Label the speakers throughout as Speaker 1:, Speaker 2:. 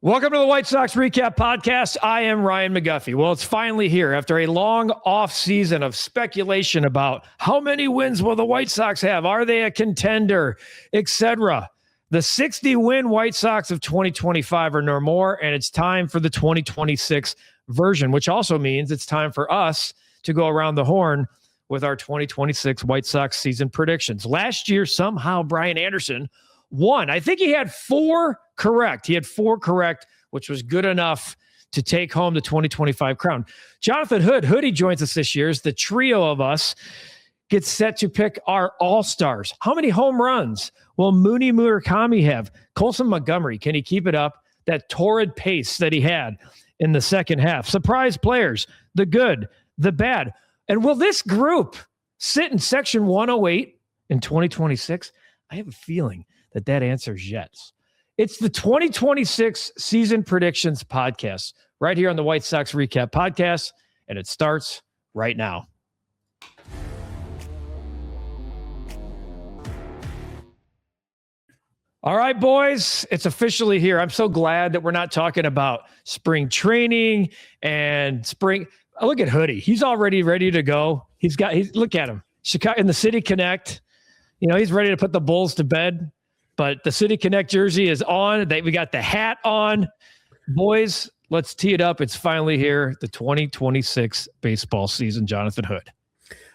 Speaker 1: Welcome to the White Sox Recap Podcast. I am Ryan McGuffey. Well, it's finally here after a long off season of speculation about how many wins will the White Sox have? Are they a contender, etc. The 60-win White Sox of 2025 are no more, and it's time for the 2026 version, which also means it's time for us to go around the horn with our 2026 White Sox season predictions. Last year, somehow Brian Anderson won. I think he had four correct. Which was good enough to take home the 2025 crown. Jonathan Hoodie joins us this year as the trio of us gets set to pick our all-stars. How many home runs will Murakami have? Coulson Montgomery, can he keep it up? That torrid pace that he had in the second half. Surprise players, the good, the bad. And will this group sit in section 108 in 2026? I have a feeling that answer is yes. It's the 2026 Season Predictions Podcast right here on the White Sox Recap Podcast, and it starts right now. All right, boys, it's officially here. I'm so glad that we're not talking about spring training and spring. Oh, look at Hoodie. He's already ready to go. Look at him. Chicago in the City Connect. You know, he's ready to put the Bulls to bed. But the City Connect jersey is on. We got the hat on. Boys, let's tee it up. It's finally here, the 2026 baseball season. Jonathan Hood.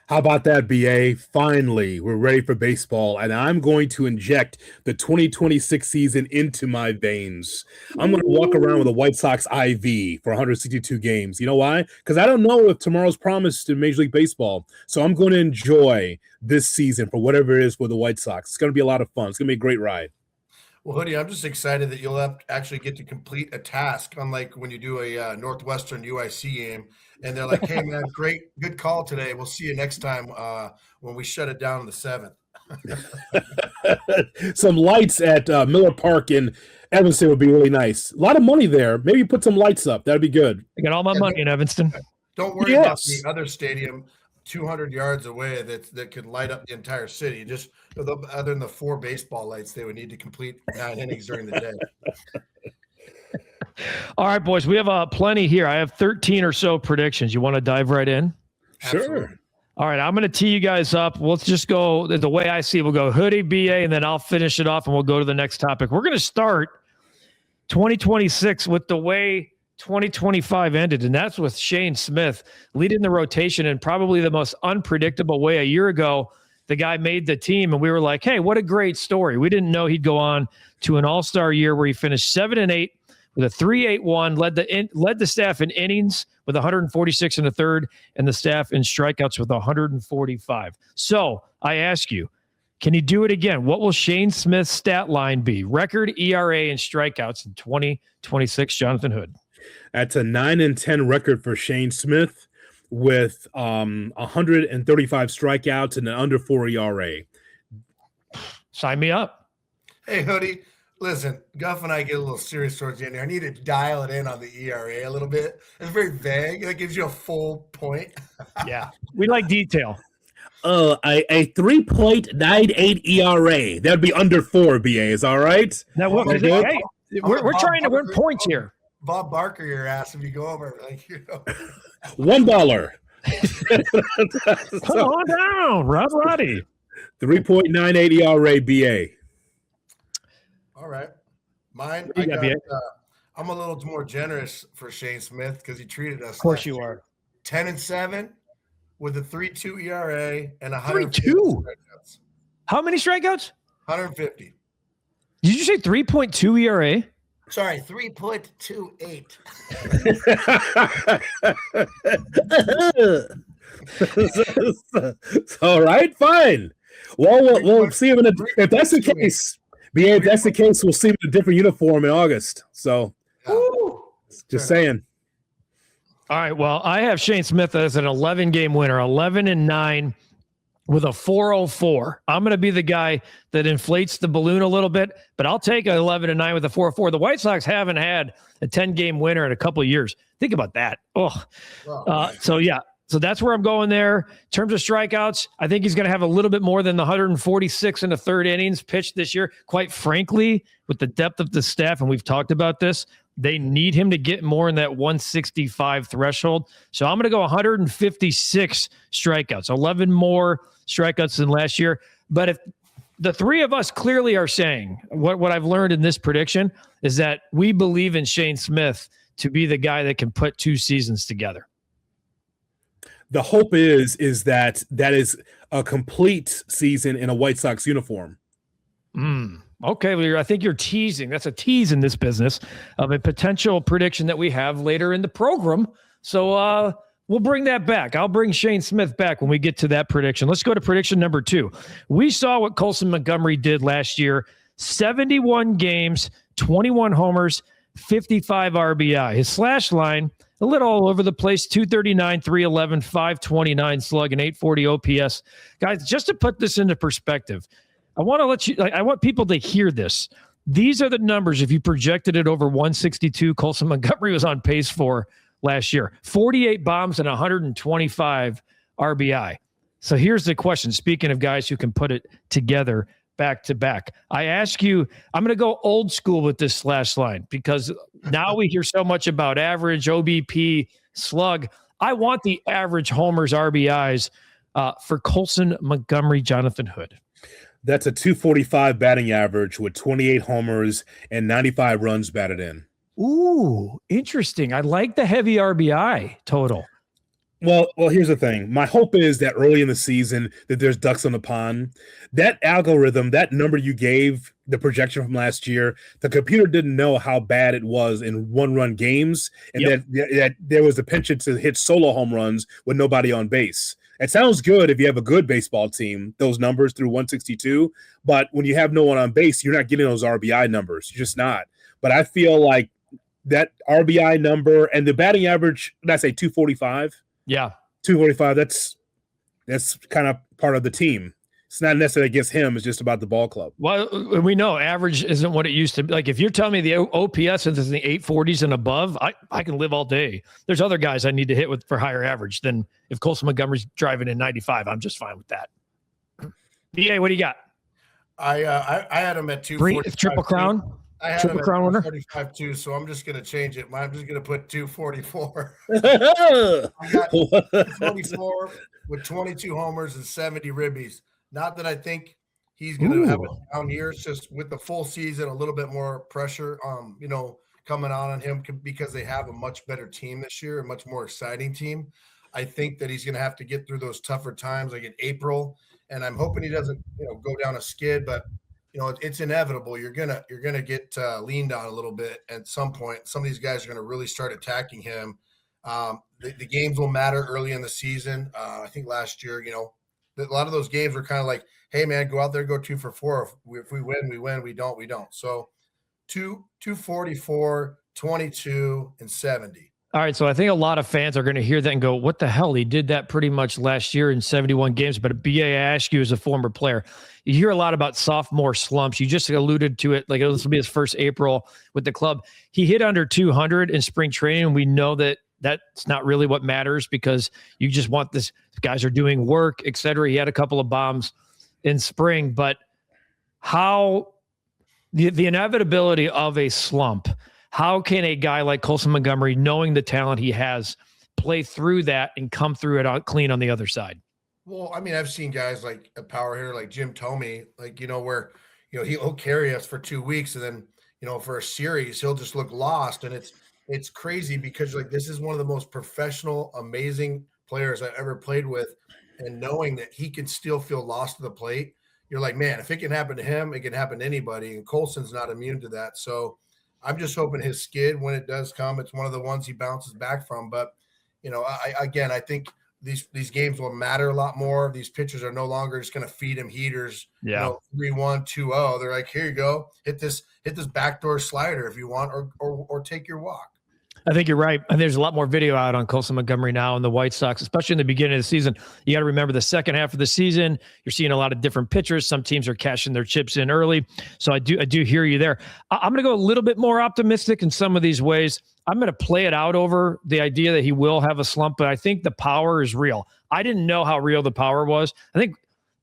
Speaker 2: How about that, BA? Finally, we're ready for baseball, and I'm going to inject the 2026 season into my veins. I'm going to walk around with a White Sox IV for 162 games. You know why? Because I don't know if tomorrow's promised in Major League Baseball, so I'm going to enjoy this season for whatever it is for the White Sox. It's going to be a lot of fun. It's going to be a great ride.
Speaker 3: Well, Hoodie, I'm just excited that you'll actually get to complete a task, unlike when you do a Northwestern UIC game, and they're like, hey, man, good call today. We'll see you next time when we shut it down in the 7th.
Speaker 2: Some lights at Miller Park in Evanston would be really nice. A lot of money there. Maybe put some lights up. That'd be good.
Speaker 1: I got all my money in Evanston.
Speaker 3: Don't worry about the other stadium 200 yards away that could light up the entire city. Just other than the 4 baseball lights, they would need to complete 9 innings during the day.
Speaker 1: All right, boys, we have plenty here. I have 13 or so predictions. You want to dive right in?
Speaker 2: Sure.
Speaker 3: Absolutely.
Speaker 1: All right, I'm going to tee you guys up. Let's just go the way I see it. We'll go Hoodie, BA, and then I'll finish it off, and we'll go to the next topic. We're going to start 2026 with the way 2025 ended, and that's with Shane Smith leading the rotation in probably the most unpredictable way. A year ago, the guy made the team, and we were like, hey, what a great story. We didn't know he'd go on to an all-star year where he finished 7-8 with a 3.81, led the staff in innings with 146 and a third, and the staff in strikeouts with 145. So I ask you, can he do it again? What will Shane Smith's stat line be? Record ERA and strikeouts in 2026, Jonathan Hood.
Speaker 2: That's a 9-10 record for Shane Smith with 135 strikeouts and an under 4 ERA.
Speaker 1: Sign me up.
Speaker 3: Hey, Hoodie. Listen, Guff and I get a little serious towards the end here. I need to dial it in on the ERA a little bit. It's very vague. That gives you a full point.
Speaker 1: Yeah, we like detail.
Speaker 2: A 3.98 ERA. That'd be under 4, BA. Is all right?
Speaker 1: Now, hey, we're trying to win points here.
Speaker 3: Bob Barker your ass if you go over. Like, you know.
Speaker 2: $1.
Speaker 1: Come on down, Rob Roddy.
Speaker 2: 3.98 ERA, BA.
Speaker 3: All right. Mine, I'm a little more generous for Shane Smith because he treated us.
Speaker 1: Of course you are.
Speaker 3: 10-7 with a 3.2 ERA and
Speaker 1: 150 strikeouts. How many strikeouts?
Speaker 3: 150.
Speaker 1: Did you say 3.2 ERA?
Speaker 3: Sorry, 3.28.
Speaker 2: All right, fine. Well, we'll see him if that's the case. If that's the case, we'll see him in a different uniform in August. So, just saying.
Speaker 1: All right. Well, I have Shane Smith as an 11-game winner, 11-9 with a 4.04. I'm going to be the guy that inflates the balloon a little bit, but I'll take an 11-9 with a 4.04. The White Sox haven't had a 10-game winner in a couple of years. Think about that. So that's where I'm going there. In terms of strikeouts, I think he's going to have a little bit more than the 146 and a third innings pitched this year. Quite frankly, with the depth of the staff, and we've talked about this, They need him to get more in that 165 threshold. So I'm going to go 156 strikeouts, 11 more strikeouts than last year. But if the three of us clearly are saying what I've learned in this prediction is that we believe in Shane Smith to be the guy that can put 2 seasons together.
Speaker 2: The hope is that is a complete season in a White Sox uniform.
Speaker 1: Okay, well, I think you're teasing. That's a tease in this business of a potential prediction that we have later in the program. So we'll bring that back. I'll bring Shane Smith back when we get to that prediction. Let's go to prediction number 2. We saw what Coulson Montgomery did last year. 71 games, 21 homers, 55 RBI. His slash line, a little all over the place, 239, 311, 529 slug, and 840 OPS. Guys, just to put this into perspective, I want people to hear this. These are the numbers if you projected it over 162 Coulson Montgomery was on pace for last year. 48 bombs and 125 RBI. So here's the question. Speaking of guys who can put it together back to back, I ask you, I'm going to go old school with this slash line because now we hear so much about average, OBP, slug. I want the average homers, RBIs for Coulson Montgomery, Jonathan Hood.
Speaker 2: That's a 245 batting average with 28 homers and 95 runs batted in.
Speaker 1: Ooh, interesting. I like the heavy RBI total.
Speaker 2: Well, here's the thing. My hope is that early in the season that there's ducks on the pond. That algorithm, that number you gave, the projection from last year, the computer didn't know how bad it was in one-run games, and that there was the penchant to hit solo home runs with nobody on base. It sounds good if you have a good baseball team, those numbers through 162, but when you have no one on base, you're not getting those RBI numbers. You're just not. But I feel like that RBI number and the batting average, did I say 245?
Speaker 1: Yeah.
Speaker 2: 245, that's kind of part of the team. It's not necessarily against him. It's just about the ball club.
Speaker 1: Well, we know average isn't what it used to be. Like if you're telling me the OPS is in the 840s and above, I can live all day. There's other guys I need to hit with for higher average than if Coulson Montgomery's driving in 95. I'm just fine with that. BA, what do you got?
Speaker 3: I had him at 245.
Speaker 1: Triple crown?
Speaker 3: I had
Speaker 1: Triple
Speaker 3: him
Speaker 1: crown
Speaker 3: at
Speaker 1: winner?
Speaker 3: 245 too, so I'm just going to change it. I'm just going to put 244. I got 244 with 22 homers and 70 ribbies. Not that I think he's going to have a down year. It's just with the full season, a little bit more pressure, coming on him because they have a much better team this year, a much more exciting team. I think that he's going to have to get through those tougher times like in April, and I'm hoping he doesn't, go down a skid, but it's inevitable. You're gonna get leaned on a little bit at some point. Some of these guys are going to really start attacking him. The games will matter early in the season. I think last year, a lot of those games were kind of like, hey man, go out there, go 2 for 4. If we win, we win. We don't, we don't. So 244, 22, and 70.
Speaker 1: All right, so I think a lot of fans are going to hear that and go, what the hell? He did that pretty much last year in 71 games. But BA, I ask you as a former player, you hear a lot about sophomore slumps. You just alluded to it, like this will be his first April with the club. He hit under 200 in spring training, and we know that that's not really what matters because you just want this. Guys are doing work, et cetera. He had a couple of bombs in spring, but how the inevitability of a slump, how can a guy like Coulson Montgomery, knowing the talent he has, play through that and come through it clean on the other side?
Speaker 3: Well, I mean, I've seen guys like a power hitter like Jim Thome, where, he'll carry us for 2 weeks and then, for a series, he'll just look lost. And it's crazy because this is one of the most professional, amazing players I've ever played with. And knowing that he can still feel lost to the plate, you're like, man, if it can happen to him, it can happen to anybody. And Coulson's not immune to that. So I'm just hoping his skid, when it does come, it's one of the ones he bounces back from. But, I think these games will matter a lot more. These pitchers are no longer just going to feed him heaters, 3-1, 2-0. They're like, here you go. Hit this backdoor slider if you want, or take your walk.
Speaker 1: I think you're right. And there's a lot more video out on Coulson Montgomery now and the White Sox, especially in the beginning of the season. You got to remember the second half of the season, you're seeing a lot of different pitchers. Some teams are cashing their chips in early. So I do hear you there. I'm going to go a little bit more optimistic in some of these ways. I'm going to play it out over the idea that he will have a slump, but I think the power is real. I didn't know how real the power was. I think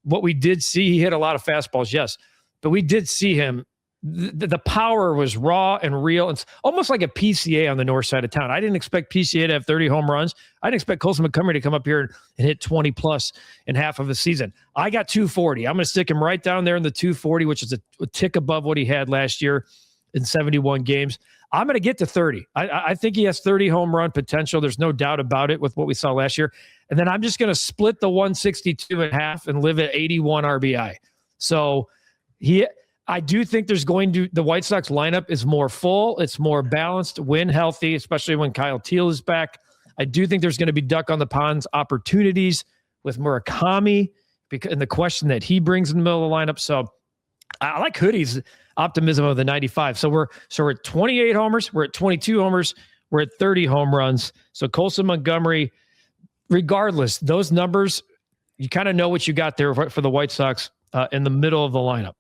Speaker 1: what we did see, he hit a lot of fastballs, yes, but we did see him the power was raw and real. It's almost like a PCA on the north side of town. I didn't expect PCA to have 30 home runs. I didn't expect Coulson Montgomery to come up here and hit 20 plus in half of a season. I got 240. I'm going to stick him right down there in the 240, which is a tick above what he had last year in 71 games. I'm going to get to 30. I think he has 30 home run potential. There's no doubt about it with what we saw last year. And then I'm just going to split the 162 in half and live at 81 RBI. So I do think the White Sox lineup is more full. It's more balanced, win healthy, especially when Kyle Teal is back. I do think there's going to be duck on the ponds opportunities with Murakami and the question that he brings in the middle of the lineup. So I like Hoodie's optimism of the 95. So we're at 28 homers. We're at 22 homers. We're at 30 home runs. So Coulson Montgomery, regardless, those numbers, you kind of know what you got there for the White Sox in the middle of the lineup.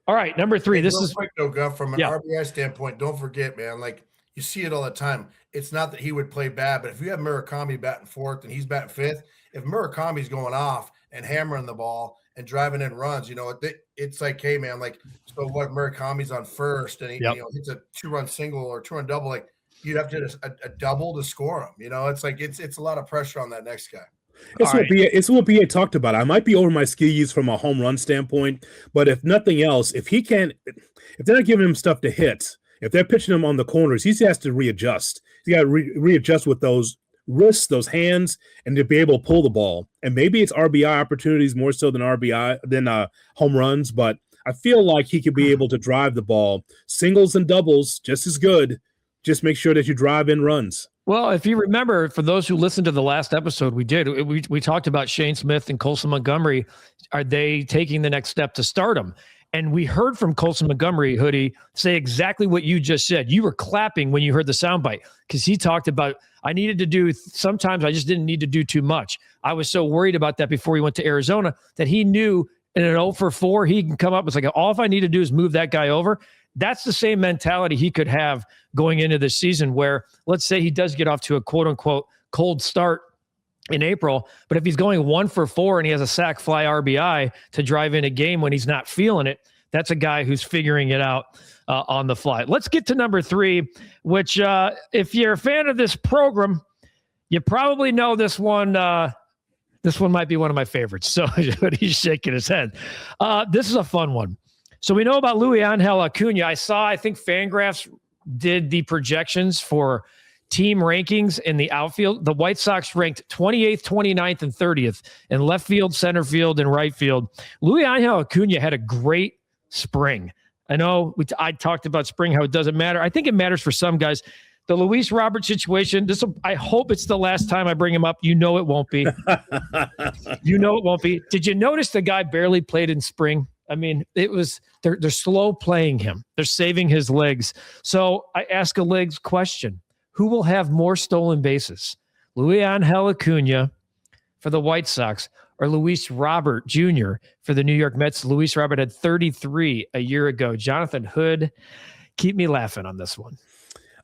Speaker 1: All right, number 3. This is
Speaker 3: quick though, Guff, from an RBI standpoint. Don't forget, man, like you see it all the time. It's not that he would play bad, but if you have Murakami batting fourth and he's batting fifth, if Murakami's going off and hammering the ball and driving in runs, it's like, hey, man, like, so what? Murakami's on first and he hits a 2-run single or 2-run double, like you'd have to a double to score him. It's like it's a lot of pressure on that next guy.
Speaker 2: It's what BA talked about. I might be over my skis from a home run standpoint, but if nothing else, if they're not giving him stuff to hit, if they're pitching him on the corners, he has to readjust. He got to readjust with those wrists, those hands, and to be able to pull the ball. And maybe it's RBI opportunities more so than home runs, but I feel like he could be able to drive the ball. Singles and doubles, just as good. Just make sure that you drive in runs.
Speaker 1: Well, if you remember, for those who listened to the last episode we talked about Shane Smith and Coulson Montgomery. Are they taking the next step to stardom? And we heard from Coulson Montgomery, Hoodie, say exactly what you just said. You were clapping when you heard the soundbite because he talked about, sometimes I just didn't need to do too much. I was so worried about that before he went to Arizona that he knew in an 0 for 4, he can come up. It's like, all if I need to do is move that guy over. That's the same mentality he could have going into the season where, let's say he does get off to a quote-unquote cold start in April, but if he's going 1 for 4 and he has a sac fly RBI to drive in a game when he's not feeling it, that's a guy who's figuring it out on the fly. Let's get to number 3, which if you're a fan of this program, you probably know this one. This one might be one of my favorites. So he's shaking his head. This is a fun one. So we know about Luis Angel Acuna. I think Fangraphs did the projections for team rankings in the outfield. The White Sox ranked 28th, 29th, and 30th in left field, center field, and right field. Luis Angel Acuna had a great spring. I know I talked about spring, how it doesn't matter. I think it matters for some guys. The Luis Robert situation, I hope it's the last time I bring him up. You know it won't be. Did you notice the guy barely played in spring? I mean, they're slow playing him. They're saving his legs. So I ask a legs question. Who will have more stolen bases? Luis Angel Acuna for the White Sox or Luis Robert Jr. for the New York Mets? Luis Robert had 33 a year ago. Jonathan Hood, keep me laughing on this one.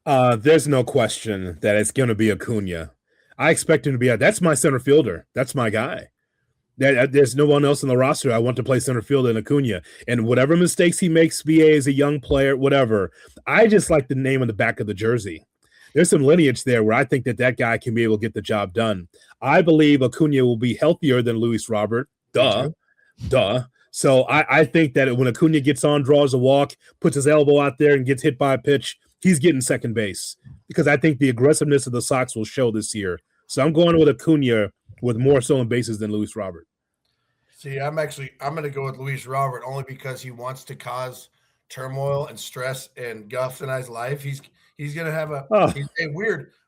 Speaker 2: There's no question that it's going to be Acuna. I expect him to be that's my center fielder. That's my guy. There's no one else in the roster I want to play center field in Acuna. And whatever mistakes he makes, BA as a young player, whatever, I just like the name on the back of the jersey. There's some lineage there where I think that guy can be able to get the job done. I believe Acuna will be healthier than Luis Robert. Duh. So I think that when Acuna gets on, draws a walk, puts his elbow out there and gets hit by a pitch, he's getting second base because I think the aggressiveness of the Sox will show this year. So I'm going with Acuna with more stolen bases than Luis Robert.
Speaker 3: See, I'm going to go with Luis Robert only because he wants to cause turmoil and stress in Guff and I's life. He's going to have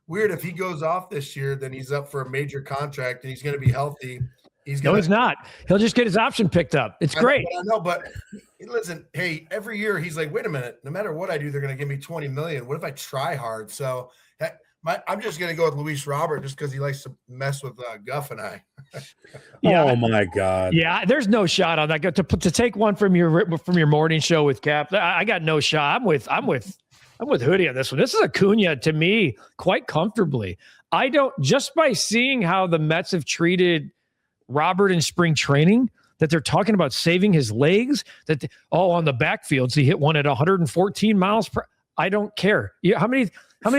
Speaker 3: weird if he goes off this year, then he's up for a major contract and he's going to be healthy. He's
Speaker 1: not. He'll just get his option picked up. It's great.
Speaker 3: I know, but listen, hey, every year he's like, wait a minute, no matter what I do, they're going to give me $20 million. What if I try hard? So I'm just going to go with Luis Robert just because he likes to mess with Guff and I.
Speaker 1: Yeah.
Speaker 2: Oh my God.
Speaker 1: Yeah, there's no shot on that. To take one from your morning show with Cap, I got no shot. I'm with Hoodie on this one. This is Acuna to me quite comfortably. Just by seeing how the Mets have treated Robert in spring training, that they're talking about saving his legs, on the backfields, he hit one at 114 miles per. I don't care. How many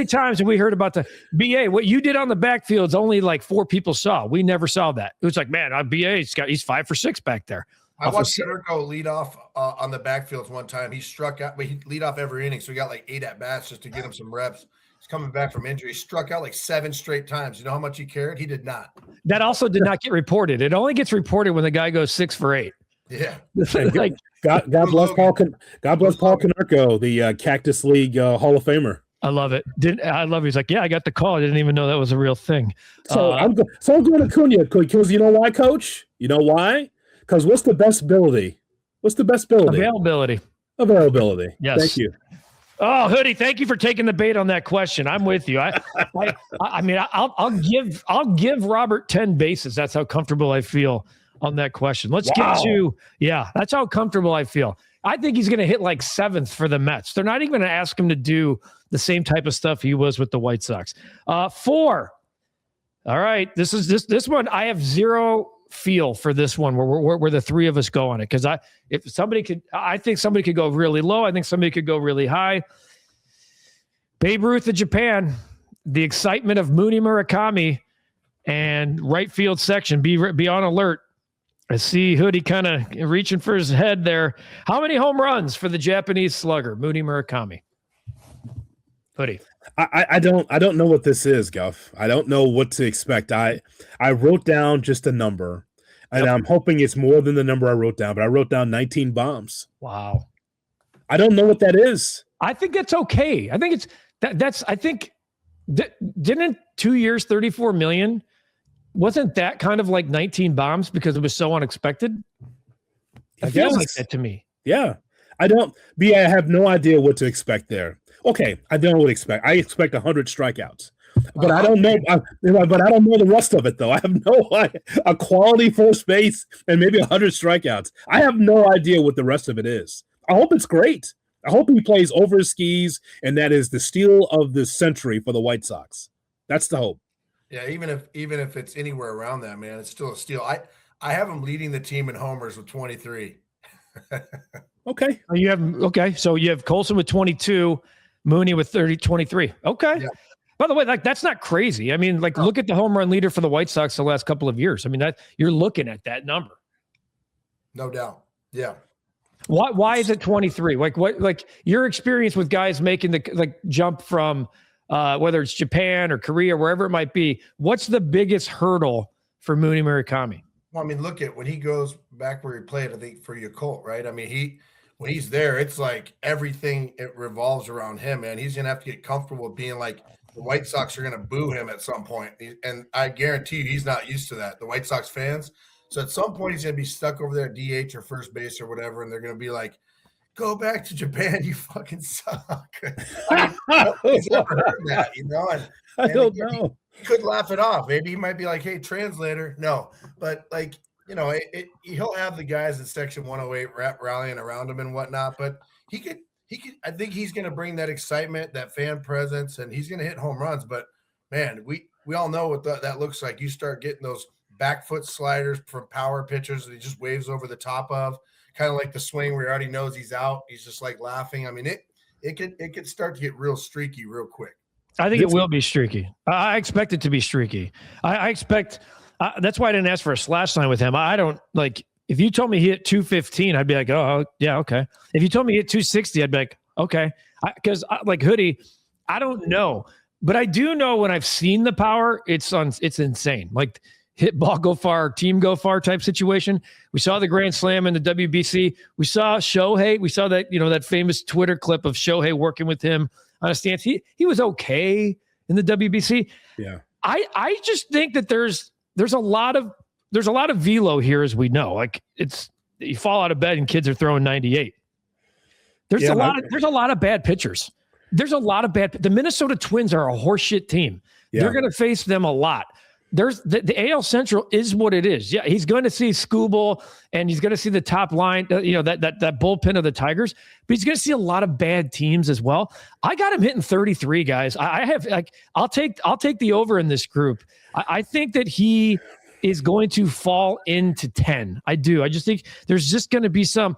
Speaker 1: times have we heard about the BA? What you did on the backfields, only like 4 people saw. We never saw that. It was like, man, on BA, he's 5 for 6 back there.
Speaker 3: I watched Murakami lead off on the backfields one time. He struck out, but he lead off every inning, so he got like 8 at bats just to get him some reps. He's coming back from injury. He struck out like 7 straight times. You know how much he carried? He did not.
Speaker 1: That also did not get reported. It only gets reported when the guy goes 6 for 8.
Speaker 3: Yeah.
Speaker 2: Like God bless Paul. God bless Paul Konerko, the Cactus League Hall of Famer.
Speaker 1: I love it. I love it. He's like, yeah, I got the call. I didn't even know that was a real thing.
Speaker 2: So I'm going to Acuna because you know why, Coach? You know why? Because what's the best ability? Availability. Yes. Thank you.
Speaker 1: Oh, Hoodie, thank you for taking the bait on that question. I'm with you. I'll give Robert 10 bases. That's how comfortable I feel on that question. Let's get to that's how comfortable I feel. I think he's going to hit like 7th for the Mets. They're not even going to ask him to do the same type of stuff he was with the White Sox. 4. All right, this one. I have zero feel for this one where the 3 of us go on it, because I think somebody could go really low. I think somebody could go really high. Babe Ruth of Japan, the excitement of Mooney Murakami, and right field section. Be on alert. I see Hoodie kind of reaching for his head there. How many home runs for the Japanese slugger, Mooney Murakami? Hoodie.
Speaker 2: I don't know what this is, Guff. I don't know what to expect. I wrote down just a number, and I'm hoping it's more than the number I wrote down, but I wrote down 19 bombs.
Speaker 1: Wow.
Speaker 2: I don't know what that is.
Speaker 1: I think that's okay. I think it's that's I think didn't 2 years, 34 million, wasn't that kind of like 19 bombs because it was so unexpected? It feels like that to me.
Speaker 2: Yeah. I have no idea what to expect there. Okay, I don't know what to expect. I expect 100 strikeouts, but I don't know. But I don't know the rest of it, though. I have no idea. A quality first base and maybe 100 strikeouts. I have no idea what the rest of it is. I hope it's great. I hope he plays over his skis, and that is the steal of the century for the White Sox. That's the hope.
Speaker 3: Yeah, even if it's anywhere around that, man, it's still a steal. I have him leading the team in homers with 23.
Speaker 2: Okay.
Speaker 1: So you have Coulson with 22. Mooney with 23. Okay. Yeah. By the way, like that's not crazy. I mean, like look at the home run leader for the White Sox the last couple of years. I mean, that you're looking at that number.
Speaker 3: No doubt. Yeah.
Speaker 1: Why is it 23? Like your experience with guys making the jump from whether it's Japan or Korea, wherever it might be, what's the biggest hurdle for Mooney Murakami?
Speaker 3: Well, I mean, look at when he goes back where he played, I think for Yakult, right? I mean, when he's there, it's like everything, it revolves around him, man. He's going to have to get comfortable with being like the White Sox are going to boo him at some point. And I guarantee you he's not used to that, the White Sox fans. So at some point he's going to be stuck over there at DH or first base or whatever, and they're going to be like, go back to Japan, you fucking suck. I mean, nobody's ever heard that, you know?
Speaker 2: I don't know.
Speaker 3: He could laugh it off. Maybe he might be like, hey, translator. No, but like, you know, he'll have the guys in Section 108 rallying around him and whatnot, but he could. I think he's going to bring that excitement, that fan presence, and he's going to hit home runs. But man, we all know what that looks like. You start getting those back foot sliders from power pitchers that he just waves over the top of, kind of like the swing where he already knows he's out. He's just like laughing. I mean, it could start to get real streaky real quick.
Speaker 1: I think it will be streaky. I expect it to be streaky. I expect. That's why I didn't ask for a slash line with him. I don't like if you told me he hit 215, I'd be like, oh yeah, okay. If you told me he hit 260, I'd be like, okay. Because like Hoodie, I don't know, but I do know when I've seen the power, it's insane. Like hit ball go far, team go far type situation. We saw the grand slam in the WBC. We saw Shohei. We saw that that famous Twitter clip of Shohei working with him on a stance. He was okay in the WBC.
Speaker 2: Yeah.
Speaker 1: I just think that there's a lot of velo here, as we know. Like you fall out of bed and kids are throwing 98. There's a lot of bad pitchers. The Minnesota Twins are a horseshit team. Yeah. They're going to face them a lot. There's the AL Central is what it is. Yeah, he's going to see Skubal and he's going to see the top line, that bullpen of the Tigers, but he's going to see a lot of bad teams as well. I got him hitting 33, guys. I'll take the over in this group. I think that he is going to fall into 10. I do. I just think there's just going to be some.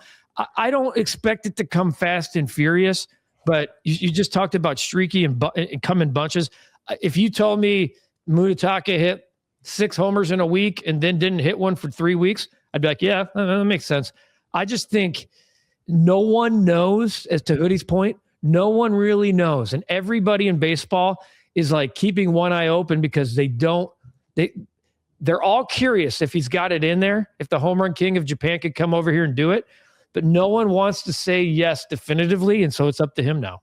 Speaker 1: I don't expect it to come fast and furious, but you just talked about streaky and come in bunches. If you told me Murakami hit 6 homers in a week and then didn't hit one for 3 weeks, I'd be like, yeah, that makes sense. I just think no one knows, as to Hoodie's point, no one really knows. And everybody in baseball is like keeping one eye open because they're all curious if he's got it in there, if the home run king of Japan could come over here and do it. But no one wants to say yes definitively, and so it's up to him now.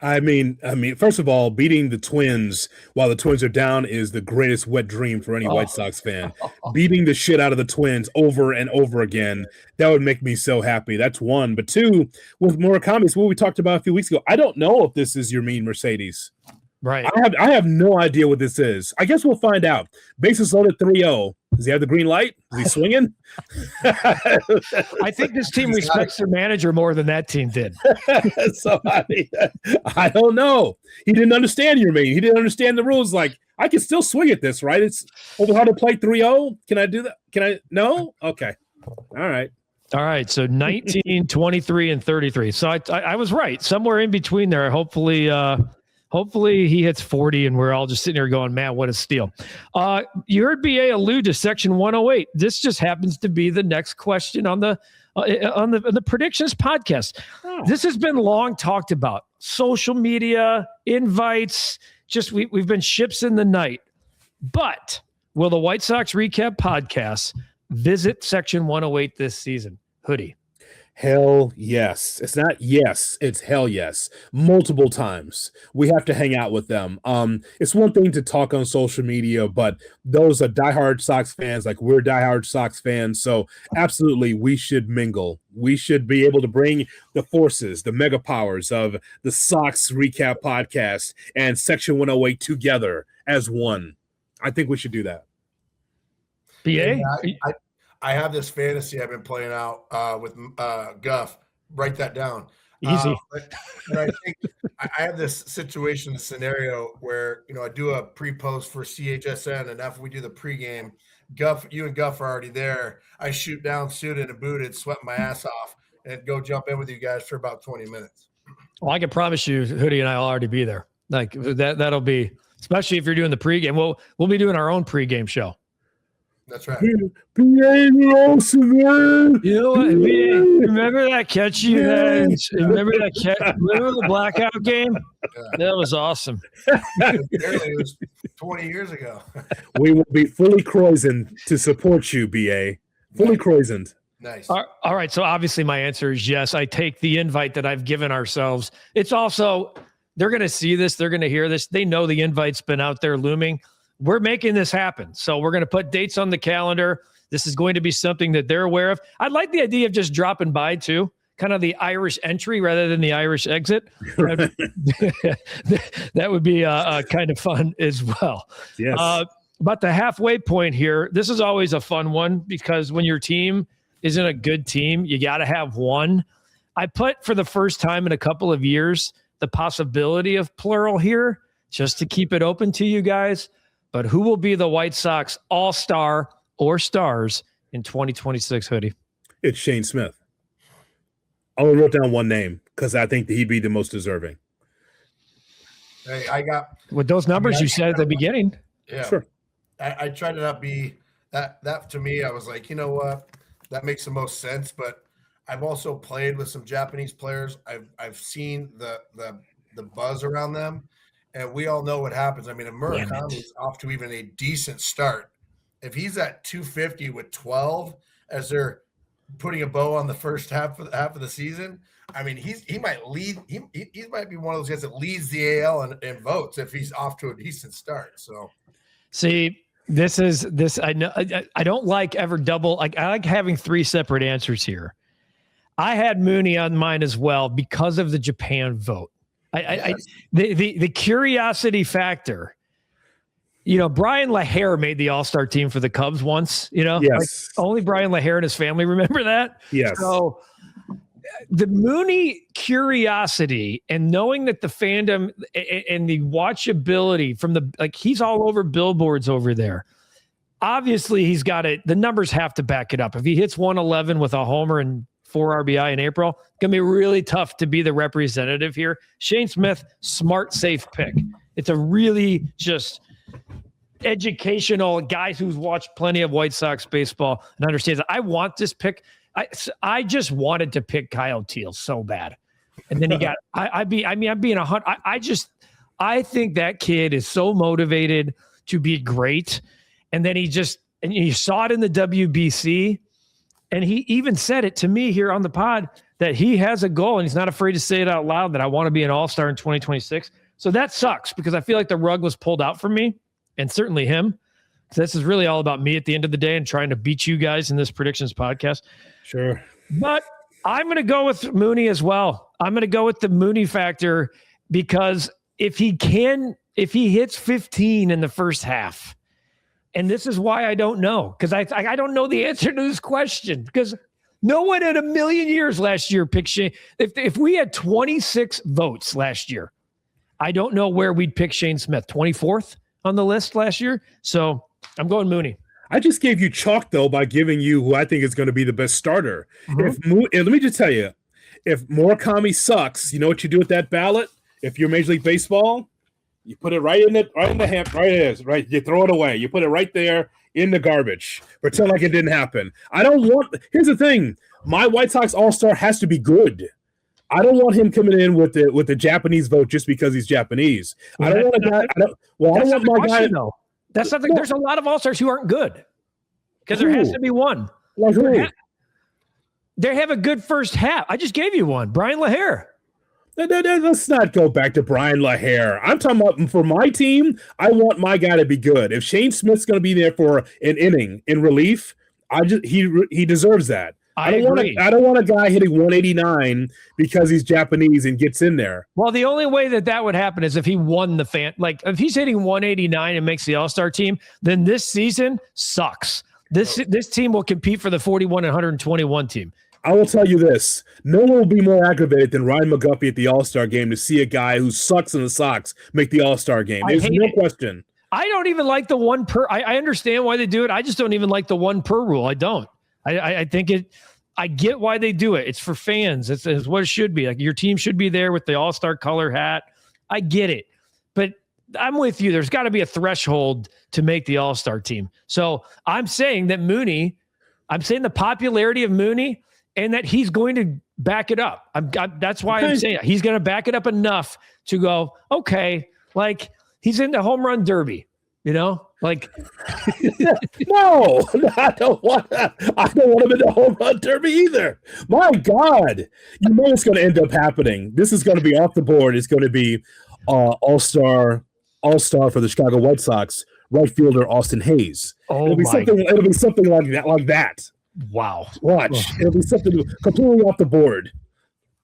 Speaker 2: I mean, first of all, beating the Twins while the Twins are down is the greatest wet dream for any White Sox fan. Beating the shit out of the Twins over and over again, that would make me so happy. That's one. But two, with Murakami, it's what we talked about a few weeks ago. I don't know if this is your mean Mercedes.
Speaker 1: Right.
Speaker 2: I have no idea what this is. I guess we'll find out. Bases loaded 3-0. Does he have the green light? Is he swinging?
Speaker 1: I think this team respects their manager more than that team did.
Speaker 2: So, I don't know. He didn't understand your mean. He didn't understand the rules. Like, I can still swing at this, right? It's over how to play 3-0. Can I do that? Can I? No? Okay. All right.
Speaker 1: All right. So 19, 23, and 33. So I was right. Somewhere in between there. Hopefully he hits 40 and we're all just sitting here going, man, what a steal. You heard BA allude to Section 108. This just happens to be the next question on the predictions podcast. Oh. This has been long talked about. Social media, invites, we've been ships in the night. But will the White Sox Recap podcast visit Section 108 this season? Hoodie.
Speaker 2: Hell yes. It's not yes, it's hell yes. Multiple times. We have to hang out with them. It's one thing to talk on social media, but those are diehard Sox fans, like we're diehard Sox fans. So absolutely, we should mingle. We should be able to bring the forces, the mega powers of the Sox Recap podcast and Section 108 together as one. I think we should do that.
Speaker 1: BA?
Speaker 3: I have this fantasy I've been playing out with Guff. Write that down.
Speaker 1: Easy.
Speaker 3: And I think I have this situation, scenario where, I do a pre-post for CHSN, and after we do the pregame, Guff, you and Guff are already there. I shoot down, suited and booted, sweat my ass off, and go jump in with you guys for about 20 minutes.
Speaker 1: Well, I can promise you, Hoodie and I will already be there. Like that'll be, especially if you're doing the pregame. We'll be doing our own pregame show.
Speaker 3: That's right.
Speaker 1: You know what? Remember that catch you had? Remember that catch? Remember the blackout game? Yeah. That was awesome.
Speaker 3: It was 20 years ago.
Speaker 2: We will be fully croisoned to support you, BA. Fully croisoned.
Speaker 3: Nice.
Speaker 1: All right. So obviously my answer is yes. I take the invite that I've given ourselves. It's also, they're going to see this. They're going to hear this. They know the invite's been out there looming. We're making this happen. So we're going to put dates on the calendar. This is going to be something that they're aware of. I like the idea of just dropping by too, kind of the Irish entry rather than the Irish exit. That would be kind of fun as well.
Speaker 2: Yes.
Speaker 1: About the halfway point here, this is always a fun one because when your team isn't a good team, you got to have one. I put for the first time in a couple of years the possibility of plural here just to keep it open to you guys. But who will be the White Sox All-Star or Stars in 2026, Hoodie?
Speaker 2: It's Shane Smith. I only wrote down one name because I think that he'd be the most deserving.
Speaker 3: Hey,
Speaker 1: with those numbers you said at the beginning.
Speaker 3: Yeah,
Speaker 2: sure.
Speaker 3: I tried to not be that to me. I was like, you know what, that makes the most sense. But I've also played with some Japanese players. I've seen the buzz around them. And we all know what happens. I mean, if Murakami is off to even a decent start, if he's at 250 with 12 as they're putting a bow on the first half of the season, I mean, he might lead. He might be one of those guys that leads the AL in votes if he's off to a decent start. So,
Speaker 1: see, this. I know I don't like ever double. Like I like having 3 separate answers here. I had Mooney on mine as well because of the Japan vote. The curiosity factor, Brian LaHair made the All-Star team for the Cubs once,
Speaker 2: yes.
Speaker 1: Like only Brian LaHair and his family remember that.
Speaker 2: Yes.
Speaker 1: So the Mooney curiosity and knowing that the fandom and the watchability from he's all over billboards over there. obviously he's got it. The numbers have to back it up. If he hits 111 with a homer and 4 RBI in April, it's going to be really tough to be the representative here. Shane Smith, smart, safe pick. It's a really just educational guy who's watched plenty of White Sox baseball and understands that I want this pick. I just wanted to pick Kyle Teel so bad. And then he got, I'm being 100. I think that kid is so motivated to be great. And then and you saw it in the WBC. And he even said it to me here on the pod that he has a goal and he's not afraid to say it out loud that I want to be an all-star in 2026. So that sucks because I feel like the rug was pulled out from me and certainly him. So this is really all about me at the end of the day and trying to beat you guys in this predictions podcast.
Speaker 2: Sure.
Speaker 1: But I'm going to go with Mooney as well. I'm going to go with the Mooney factor because if he hits 15 in the first half, and this is why I don't know, because I don't know the answer to this question, because no one in a million years last year picked Shane. If we had 26 votes last year, I don't know where we'd pick Shane Smith, 24th on the list last year. So I'm going Mooney.
Speaker 2: I just gave you chalk, though, by giving you who I think is going to be the best starter. And let me just tell you, if Murakami sucks, you know what you do with that ballot? If you're Major League Baseball, you put it right in the hand, right it is, right. You throw it away. You put it right there in the garbage. Pretend like it didn't happen. Here's the thing. My White Sox All-Star has to be good. I don't want him coming in with the Japanese vote just because he's Japanese. I don't want a guy. I don't want my guy.
Speaker 1: Though. That's not there's a lot of All-Stars who aren't good because there has to be one.
Speaker 2: Like who?
Speaker 1: They have a good first half. I just gave you one. Brian LaHair.
Speaker 2: Let's not go back to Brian LaHair. I'm talking about for my team, I want my guy to be good. If Shane Smith's going to be there for an inning in relief, he deserves that. I don't want a guy hitting 189 because he's Japanese and gets in there.
Speaker 1: Well, the only way that would happen is if he won if he's hitting 189 and makes the All-Star team, then this season sucks. This team will compete for the 41 and 121 team.
Speaker 2: I will tell you this. No one will be more aggravated than Ryan McGuffey at the All-Star game to see a guy who sucks in the Sox make the All-Star game. There's no question.
Speaker 1: I don't even like the one per. I understand why they do it. I just don't even like the one per rule. I don't. I think I get why they do it. It's for fans. It's what it should be. Like your team should be there with the All-Star color hat. I get it. But I'm with you. There's got to be a threshold to make the All-Star team. So I'm saying that I'm saying the popularity of Mooney and that he's going to back it up. That's why I'm saying he's going to back it up enough to go, okay, like he's in the home run derby, like
Speaker 2: no, I don't want him in the home run derby either. My God, you know what's going to end up happening. This is going to be off the board. It's going to be all-star for the Chicago White Sox, right fielder Austin Hayes. It'll be something like that.
Speaker 1: Wow.
Speaker 2: Watch. It'll be something completely off the board.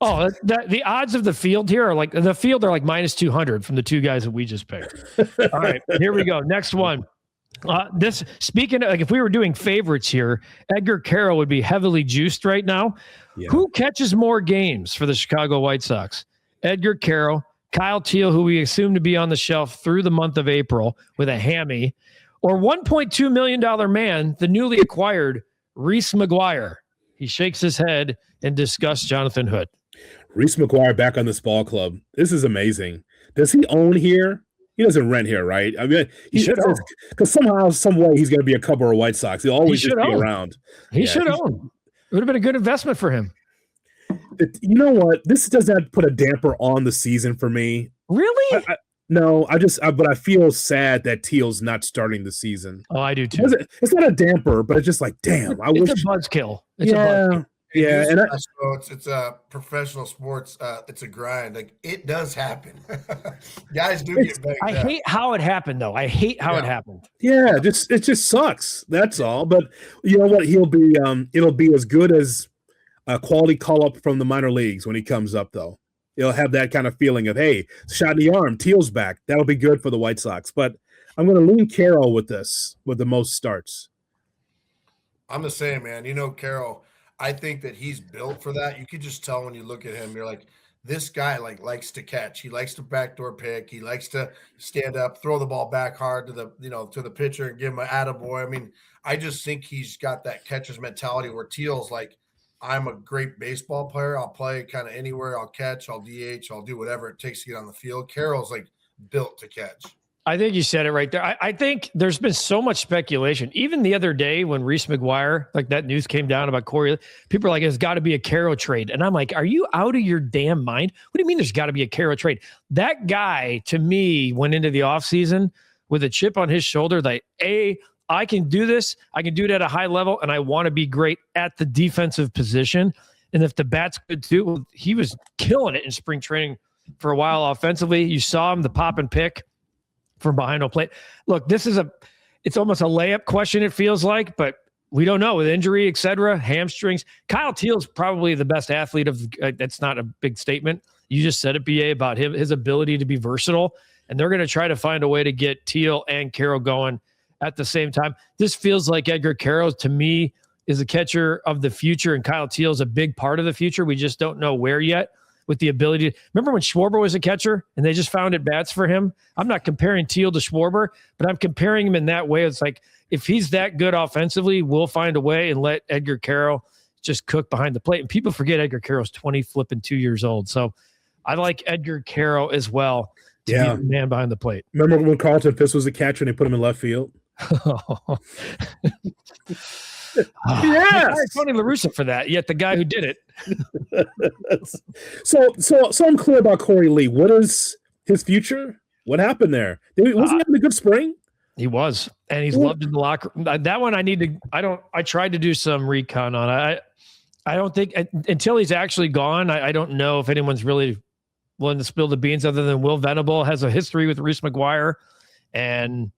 Speaker 1: Oh, the odds of the field here are like minus 200 from the two guys that we just picked. All right, here we go. Next one. Speaking of, if we were doing favorites here, Edgar Carroll would be heavily juiced right now. Yeah. Who catches more games for the Chicago White Sox? Edgar Carroll, Kyle Teel, who we assume to be on the shelf through the month of April with a hammy, or $1.2 million man, the newly acquired Reese McGuire. He shakes his head in disgust, Jonathan Hood.
Speaker 2: Reese McGuire back on this ball club. This is amazing. Does he own here? He doesn't rent here, right? I mean, he should own. Because somehow, some way, he's going to be a Cub or a White Sox. He'll always just be around.
Speaker 1: He should own. It would have been a good investment for him.
Speaker 2: You know what? This doesn't put a damper on the season for me.
Speaker 1: Really?
Speaker 2: No, but I feel sad that Teal's not starting the season.
Speaker 1: Oh, I do too.
Speaker 2: It's not a damper, but it's just like, damn.
Speaker 1: It's a buzzkill. It's a buzzkill.
Speaker 2: Yeah, and
Speaker 3: it's a professional sports. It's a grind. Like it does happen. Guys do get back.
Speaker 1: I hate how it happened, though. I hate how it happened.
Speaker 2: Yeah, it just sucks. That's all. But you know what? He'll be. It'll be as good as a quality call up from the minor leagues when he comes up, though. He'll have that kind of feeling of, hey, shot in the arm, Teal's back. That'll be good for the White Sox. But I'm going to lean Carroll with the most starts.
Speaker 3: I'm the same, man. Carroll. I think that he's built for that. You could just tell when you look at him, you're like, this guy likes to catch. He likes to backdoor pick. He likes to stand up, throw the ball back hard to the pitcher and give him an attaboy. I mean, I just think he's got that catcher's mentality where Teal's like, I'm a great baseball player. I'll play kind of anywhere. I'll catch. I'll DH. I'll do whatever it takes to get on the field. Carroll's like built to catch.
Speaker 1: I think you said it right there. I think there's been so much speculation. Even the other day when Reese McGuire, like that news came down about Corey, people are like, it's got to be a Carroll trade. And I'm like, are you out of your damn mind? What do you mean there's got to be a Carroll trade? That guy, to me, went into the offseason with a chip on his shoulder, like, I can do this. I can do it at a high level, and I want to be great at the defensive position. And if the bat's good too, well, he was killing it in spring training for a while offensively. You saw him, the pop and pick from behind home plate. Look, it's almost a layup question, it feels like, but we don't know with injury, et cetera, hamstrings. Kyle Teal's probably the best athlete of that's not a big statement. You just said it, BA, about his ability to be versatile, and they're going to try to find a way to get Teal and Carroll going at the same time. This feels like Edgar Carroll, to me, is a catcher of the future, and Kyle Teal is a big part of the future. We just don't know where yet. With the ability to, remember when Schwarber was a catcher and they just found at bats for him? I'm not comparing Teal to Schwarber, but I'm comparing him in that way. It's like, if he's that good offensively, we'll find a way and let Edgar Carroll just cook behind the plate. And people forget Edgar Carroll's 2 years old. So I like Edgar Carroll as well to be the man behind the plate.
Speaker 2: Remember when Carlton Fisk was a catcher and they put him in left field?
Speaker 1: Yeah, Tony La Russa for that. Yet the guy who did it.
Speaker 2: So I'm clear about Corey Lee. What is his future? What happened there? Was he having a good spring?
Speaker 1: He was, and he's loved in the locker room. That one I tried to do some recon on. I don't think until he's actually gone, I don't know if anyone's really willing to spill the beans other than Will Venable has a history with Reese McGuire and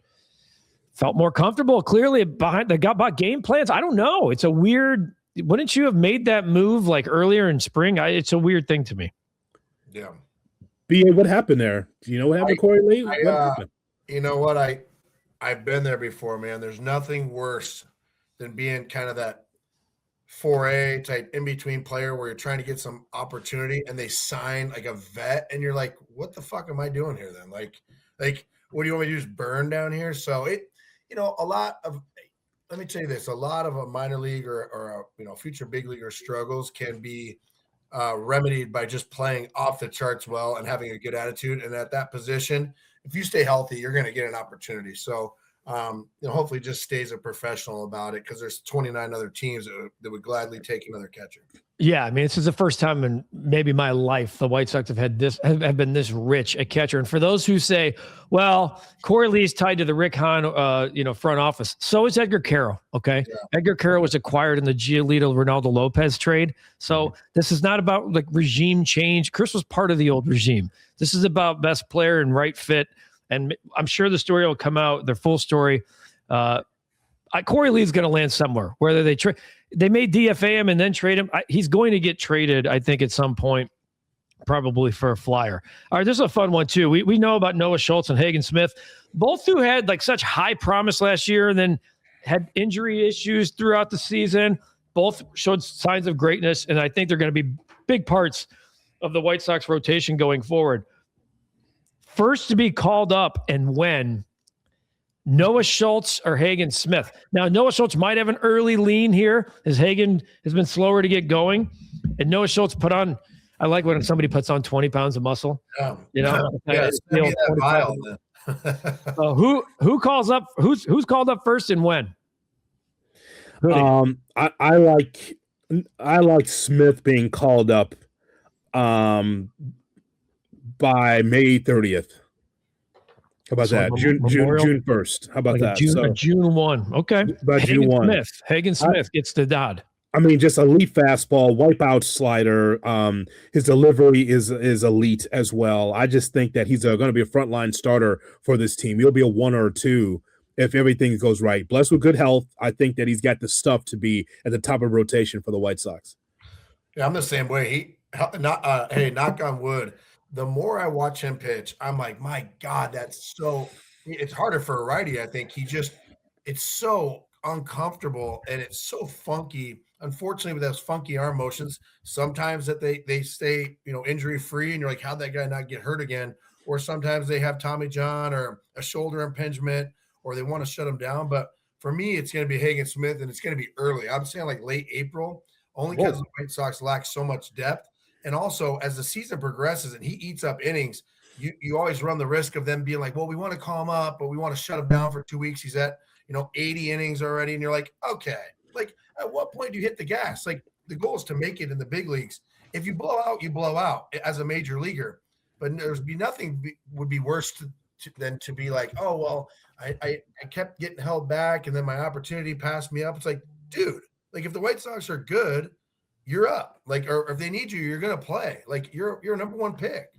Speaker 1: felt more comfortable clearly about game plans. I don't know. It's a weird, wouldn't you have made that move like earlier in spring? It's a weird thing to me.
Speaker 3: Yeah.
Speaker 2: BA, what happened there? Do you know what happened to Corey Lee?
Speaker 3: You know what? I've been there before, man. There's nothing worse than being kind of that 4A type in-between player where you're trying to get some opportunity and they sign like a vet and you're like, what the fuck am I doing here then? Like, what do you want me to do? Just burn down here? So let me tell you this, a lot of a minor league or future big leaguer struggles can be remedied by just playing off the charts well and having a good attitude. And at that position, if you stay healthy, you're going to get an opportunity. So, hopefully just stays a professional about it because there's 29 other teams that would gladly take another catcher. Yeah,
Speaker 1: I mean, this is the first time in maybe my life the White Sox have been this rich a catcher. And for those who say, well, Corey Lee's tied to the Rick Hahn, front office, so is Edgar Carroll. Okay, yeah. Edgar Carroll was acquired in the Giolito Ronaldo Lopez trade. So this is not about like regime change. Chris was part of the old regime. This is about best player and right fit. And I'm sure the story will come out, their full story. Corey Lee's going to land somewhere, whether they may DFA him and then trade him. He's going to get traded, I think, at some point, probably for a flyer. All right, this is a fun one, too. We know about Noah Schultz and Hagen Smith, both who had like such high promise last year and then had injury issues throughout the season. Both showed signs of greatness, and I think they're going to be big parts of the White Sox rotation going forward. First to be called up and when, Noah Schultz or Hagen Smith. Now, Noah Schultz might have an early lean here as Hagen has been slower to get going. And Noah Schultz I like when somebody puts on 20 pounds of muscle. Who calls up? Who's called up first and when?
Speaker 2: I like Smith being called up by May 30th. How about that? June 1st. How about that?
Speaker 1: June 1. Okay.
Speaker 2: About June 1.
Speaker 1: Hagen Smith gets the nod.
Speaker 2: I mean, just elite fastball, wipeout slider. His delivery is elite as well. I just think that he's going to be a frontline starter for this team. He'll be a 1 or 2 if everything goes right. Blessed with good health, I think that he's got the stuff to be at the top of rotation for the White Sox.
Speaker 3: Yeah, I'm the same way. Knock on wood. The more I watch him pitch, I'm like, my God, it's harder for a righty. I think it's so uncomfortable and it's so funky. unfortunately, with those funky arm motions, sometimes that they stay, injury free, and you're like, how'd that guy not get hurt again? Or sometimes they have Tommy John or a shoulder impingement, or they want to shut him down. But for me, it's going to be Hagen Smith, and it's going to be early. I'm saying like late April, only because the White Sox lack so much depth. And also, as the season progresses and he eats up innings, you always run the risk of them being like, well, we want to call him up, but we want to shut him down for 2 weeks. He's at, 80 innings already. And you're like, okay, like at what point do you hit the gas? Like the goal is to make it in the big leagues. If you blow out, you blow out as a major leaguer. But there's nothing would be worse than to be like, oh, well, I kept getting held back and then my opportunity passed me up. It's like, dude, like if the White Sox are good, you're up. Like, or if they need you, you're going to play. Like you're a number one pick.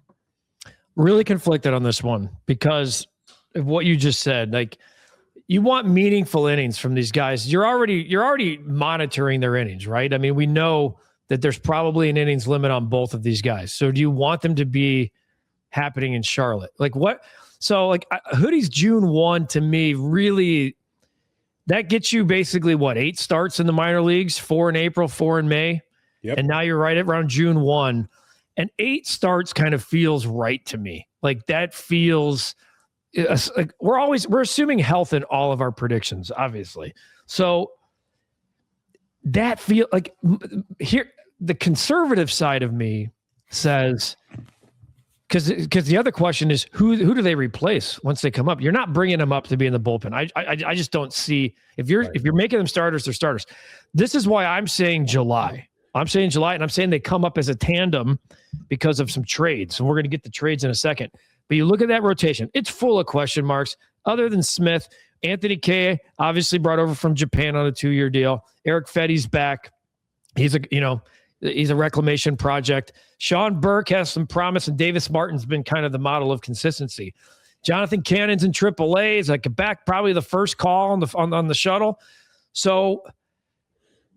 Speaker 1: Really conflicted on this one because of what you just said. Like you want meaningful innings from these guys. You're already monitoring their innings, right? I mean, we know that there's probably an innings limit on both of these guys. So do you want them to be happening in Charlotte? Like what? So like Hoodie's June 1 to me, really, that gets you basically what, 8 starts in the minor leagues, 4 in April, 4 in May.
Speaker 2: Yep.
Speaker 1: And now you're right around June 1. And 8 starts kind of feels right to me. Like that feels like we're assuming health in all of our predictions, obviously. So that feel like here, the conservative side of me says, because the other question is who do they replace once they come up? You're not bringing them up to be in the bullpen. I just don't see if you're making them starters, they're starters. This is why I'm saying July. I'm saying July, and I'm saying they come up as a tandem because of some trades. And we're going to get the trades in a second. But you look at that rotation, it's full of question marks. Other than Smith, Anthony Kay, obviously brought over from Japan on a 2-year deal. Eric Fetty's back. He's a reclamation project. Sean Burke has some promise, and Davis Martin's been kind of the model of consistency. Jonathan Cannon's in AAA. He's like back probably the first call on the shuttle. So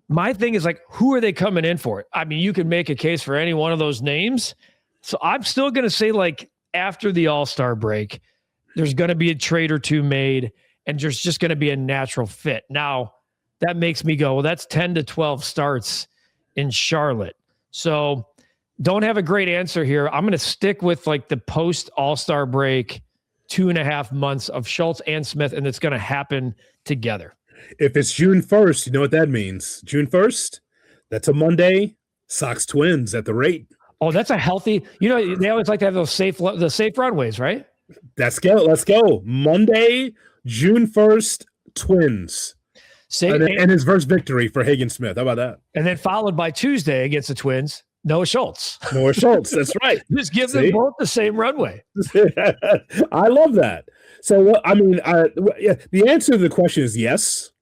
Speaker 1: my thing is like, who are they coming in for? I mean, you could make a case for any one of those names. So I'm still going to say like after the All-Star break, there's going to be a trade or two made, and there's just going to be a natural fit. Now, that makes me go, well, that's 10 to 12 starts in Charlotte. So don't have a great answer here. I'm going to stick with like the post All-Star break, 2.5 months of Schultz and Smith, and it's going to happen together.
Speaker 2: If it's June 1st, you know what that means. June 1st, that's a Monday. Sox Twins at the rate.
Speaker 1: Oh, that's a healthy. They always like to have the safe runways, right?
Speaker 2: Let's go. Monday, June 1st, Twins. And his first victory for Hagen Smith. How about that?
Speaker 1: And then followed by Tuesday against the Twins, Noah Schultz.
Speaker 2: That's right.
Speaker 1: Just give them both the same runway.
Speaker 2: I love that. So, I mean, the answer to the question is yes.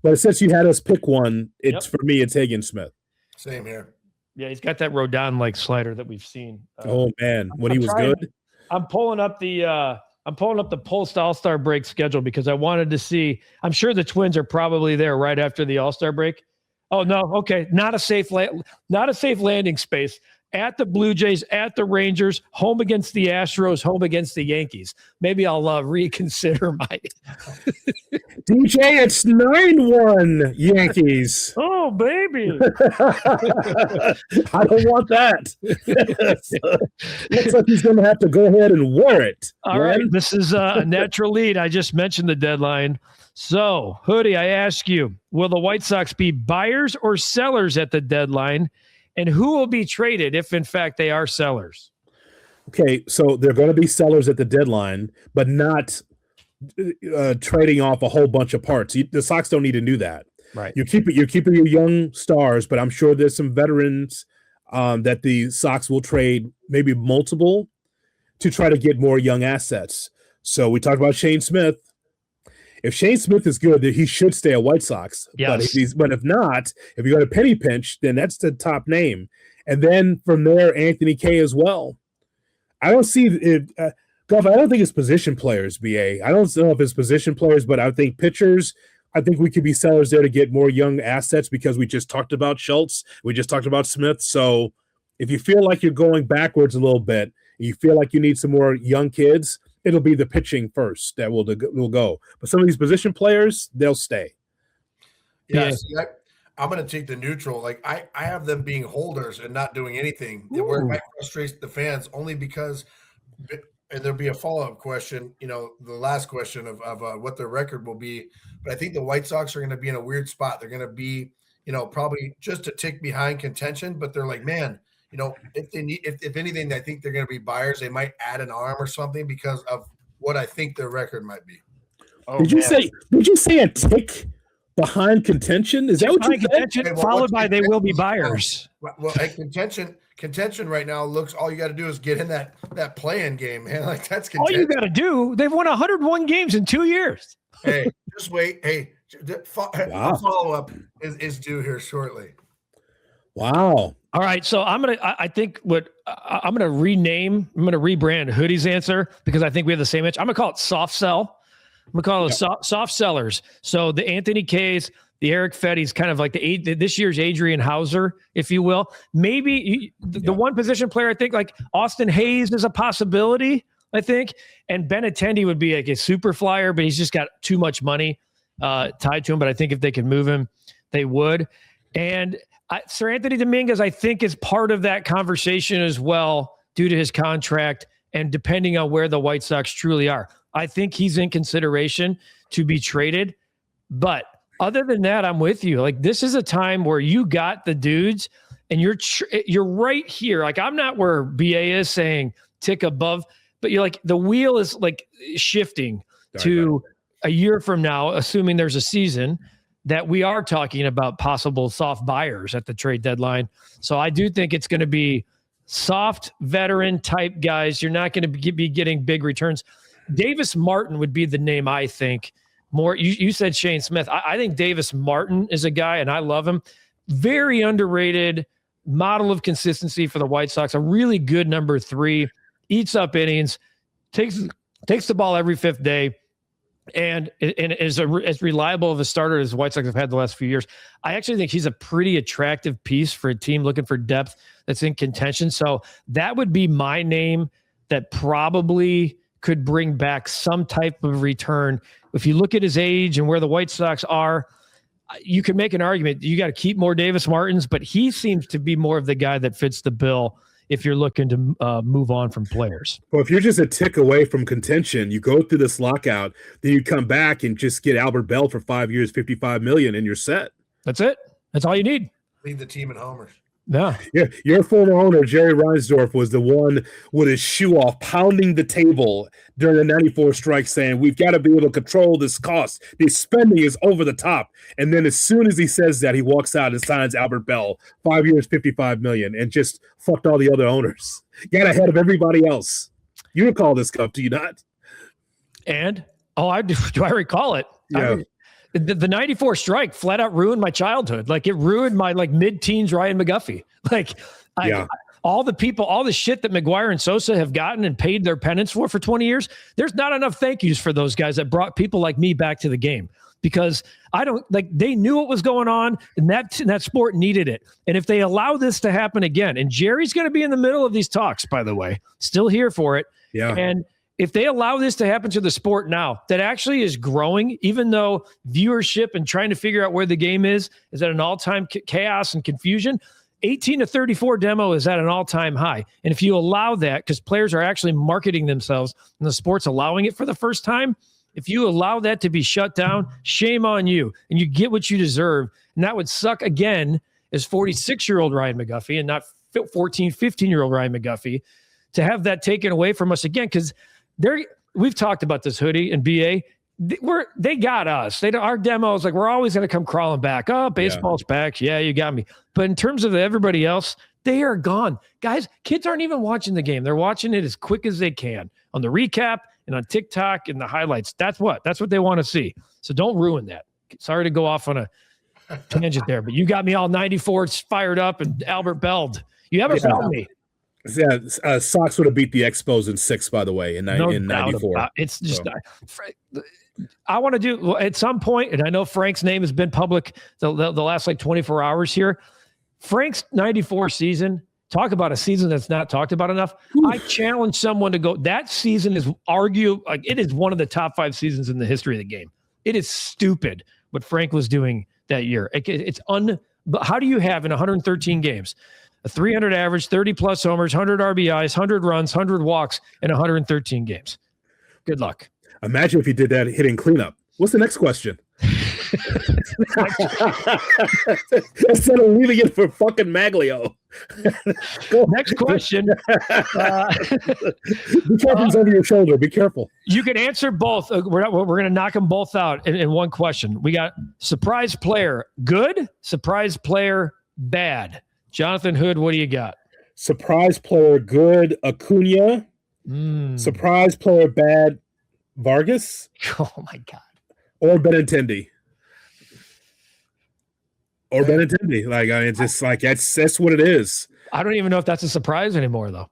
Speaker 2: But since you had us pick one, for me, it's Hagen Smith.
Speaker 3: Same here.
Speaker 1: Yeah, he's got that Rodon-like slider that we've seen.
Speaker 2: Oh man, when he was good.
Speaker 1: I'm pulling up the post All-Star break schedule because I wanted to see. I'm sure the Twins are probably there right after the All-Star break. Oh no, okay, not a safe landing space. At the Blue Jays, at the Rangers, home against the Astros, home against the Yankees. Maybe I'll reconsider my
Speaker 2: DJ. It's 9-1 Yankees.
Speaker 1: Oh baby,
Speaker 2: I don't want that. Looks like he's going to have to go ahead and wear it.
Speaker 1: All right, this is a natural lead. I just mentioned the deadline. So, Hoodie, I ask you: will the White Sox be buyers or sellers at the deadline? And who will be traded if, in fact, they are sellers?
Speaker 2: Okay, so they're going to be sellers at the deadline, but not trading off a whole bunch of parts. The Sox don't need to do that.
Speaker 1: Right.
Speaker 2: You're keeping your young stars, but I'm sure there's some veterans that the Sox will trade, maybe multiple, to try to get more young assets. So we talked about Shane Smith. If Shane Smith is good, then he should stay at White Sox.
Speaker 1: Yes.
Speaker 2: But if not, if you go to Penny Pinch, then that's the top name. And then from there, Anthony Kay as well. I don't see it. Golf, I don't think it's position players, BA. I don't know if it's position players, but I think pitchers, I think we could be sellers there to get more young assets because we just talked about Schultz. We just talked about Smith. So if you feel like you're going backwards a little bit, and you feel like you need some more young kids, it'll be the pitching first that will go. But some of these position players, they'll stay.
Speaker 3: Yes, yeah. I'm going to take the neutral. Like I have them being holders and not doing anything. Where it might frustrate the fans only because, and there'll be a follow-up question, the last question of what their record will be. But I think the White Sox are going to be in a weird spot. They're going to be, probably just a tick behind contention, but they're like, man, if they need, if anything, I think they're going to be buyers. They might add an arm or something because of what I think their record might be.
Speaker 2: Oh, did you say a tick behind contention? Is that what you said?
Speaker 1: Okay, followed by they will be buyers.
Speaker 3: Well, contention right now looks, all you got to do is get in that play-in game, man. Like that's contention.
Speaker 1: All you got to do. They've won 101 games in 2 years.
Speaker 3: Hey, just wait. Hey, follow-up is due here shortly.
Speaker 2: Wow.
Speaker 1: All right, so I'm gonna rebrand Hoodie's answer because I think we have the same answer. I'm gonna call it soft sell. I'm gonna call it soft sellers. So the Anthony K's, the Eric Fetty's, kind of like this year's Adrian Hauser, if you will. Maybe the one position player I think like Austin Hayes is a possibility. I think, and Benintendi would be like a super flyer, but he's just got too much money tied to him. But I think if they could move him, they would. And Sir Anthony Dominguez, I think, is part of that conversation as well due to his contract and depending on where the White Sox truly are. I think he's in consideration to be traded. But other than that, I'm with you. Like, this is a time where you got the dudes and you're right here. Like, I'm not where BA is saying tick above, but you're like, the wheel is like shifting to a year from now, assuming there's a season, that we are talking about possible soft buyers at the trade deadline. So I do think it's going to be soft veteran type guys. You're not going to be getting big returns. Davis Martin would be the name, I think. More, you said Shane Smith. I think Davis Martin is a guy, and I love him. Very underrated model of consistency for the White Sox. A really good number 3, eats up innings, takes the ball every 5th day, and is as reliable of a starter as the White Sox have had the last few years. I actually think he's a pretty attractive piece for a team looking for depth that's in contention. So that would be my name that probably could bring back some type of return. If you look at his age and where the White Sox are, you can make an argument. You got to keep more Davis Martins, but he seems to be more of the guy that fits the bill if you're looking to move on from players.
Speaker 2: Well, if you're just a tick away from contention, you go through this lockout, then you come back and just get Albert Bell for 5 years, $55 million, and you're set.
Speaker 1: That's it. That's all you need.
Speaker 3: Lead the team in homers.
Speaker 1: Yeah.
Speaker 2: Your former owner, Jerry Reinsdorf, was the one with his shoe off, pounding the table during the 94 strike, saying, we've got to be able to control this cost. The spending is over the top. And then as soon as he says that, he walks out and signs Albert Bell, 5 years, $55 million, and just fucked all the other owners. Got ahead of everybody else. You recall this, Cup, do you not?
Speaker 1: And, do I recall it?
Speaker 2: Yeah.
Speaker 1: The 94 strike flat out ruined my childhood. Like, it ruined my mid-teens Ryan McGuffey. All the shit that McGuire and Sosa have gotten and paid their penance for 20 years, there's not enough thank yous for those guys that brought people like me back to the game, because they knew what was going on, and that sport needed it. And if they allow this to happen again, and Jerry's going to be in the middle of these talks, by the way, still here for it.
Speaker 2: Yeah.
Speaker 1: And if they allow this to happen to the sport now, that actually is growing, even though viewership and trying to figure out where the game is at an all-time chaos and confusion, 18 to 34 demo is at an all-time high. And if you allow that, because players are actually marketing themselves and the sport's allowing it for the first time, if you allow that to be shut down, shame on you. And you get what you deserve. And that would suck again as 46-year-old Ryan McGuffey and not 14, 15-year-old Ryan McGuffey to have that taken away from us again, because we've talked about this, Hoodie and BA. They got us. Our demos, like, we're always going to come crawling back. Oh, baseball's back. Yeah, you got me. But in terms of everybody else, they are gone. Guys, kids aren't even watching the game. They're watching it as quick as they can on the recap and on TikTok and the highlights. That's what they want to see. So don't ruin that. Sorry to go off on a tangent there, but you got me all 94 fired up and Albert Belled. You haven't found me.
Speaker 2: Yeah, Sox would have beat the Expos in 6, by the way, in 94.
Speaker 1: It's just I want to do at some point, and I know Frank's name has been public the last 24 hours here. Frank's 94 season, talk about a season that's not talked about enough. I challenge someone to go. That season is it is one of the top 5 seasons in the history of the game. It is stupid what Frank was doing that year. It's But how do you have in 113 games a 300 average, 30 plus homers, 100 RBIs, 100 runs, 100 walks in 113 games? Good luck.
Speaker 2: Imagine if you did that hitting cleanup. What's the next question? Instead of leaving it for fucking Maglio.
Speaker 1: Next question.
Speaker 2: Be careful over your shoulder. Be careful.
Speaker 1: You can answer both. We're going to knock them both out in one question. We got surprise player good, surprise player bad. Jonathan Hood, what do you got?
Speaker 2: Surprise player good, Acuna. Surprise player bad, Vargas.
Speaker 1: Oh my God.
Speaker 2: Or Benintendi. Or Benintendi. Like, I mean, it's just like that's what it is.
Speaker 1: I don't even know if that's a surprise anymore, though.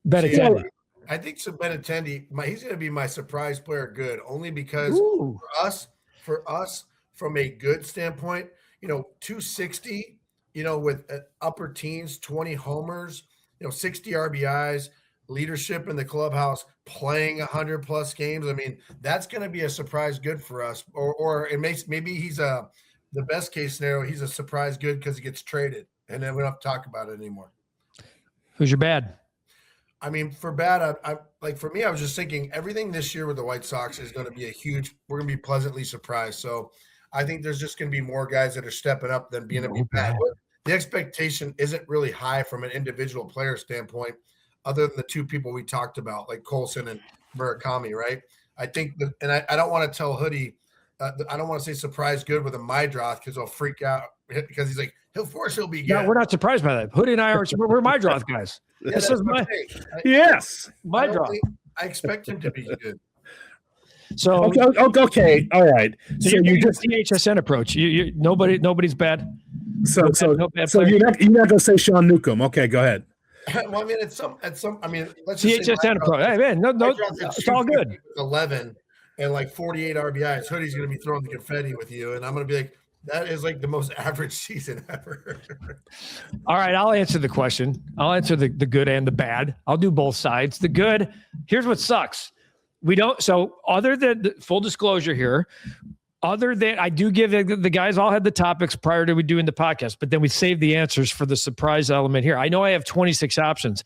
Speaker 1: Benintendi.
Speaker 3: I think so. Benintendi, he's going to be my surprise player good, only because for us, from a good standpoint, 260, with upper teens, 20 homers, 60 RBIs, leadership in the clubhouse, playing 100 plus games. I mean, that's going to be a surprise good for us. Or it makes maybe he's the best case scenario. He's a surprise good because he gets traded, and then we don't have to talk about it anymore.
Speaker 1: Who's your bad?
Speaker 3: I mean, for bad, for me, I was just thinking everything this year with the White Sox is going to be we're going to be pleasantly surprised. So I think there's just going to be more guys that are stepping up than being to be bad. The expectation isn't really high from an individual player standpoint, other than the two people we talked about, like Coulson and Murakami, right? I think and I don't want to tell Hoodie, I don't want to say surprise good with a Mydroth because he'll freak out because he's like, he'll be good.
Speaker 1: Yeah, we're not surprised by that. Hoodie and I we're Mydroth guys.
Speaker 3: Yeah,
Speaker 1: this is my
Speaker 3: Mydroth. I expect him to be good.
Speaker 1: So
Speaker 2: okay, all right.
Speaker 1: So you just DHSN approach. Nobody's bad.
Speaker 2: So you're not gonna say Sean Newcomb. Okay, go ahead.
Speaker 3: Well, I mean, let's
Speaker 1: just DHSN approach. Hey man, no, it's all good.
Speaker 3: 11 and like 48 RBIs. Hoodie's gonna be throwing the confetti with you, and I'm gonna be like, that is like the most average season ever.
Speaker 1: All right, I'll answer the question. I'll answer the good and the bad. I'll do both sides. The good, here's what sucks. So other than full disclosure here, other than I do give the guys all had the topics prior to we doing the podcast, but then we saved the answers for the surprise element here. I know I have 26 options,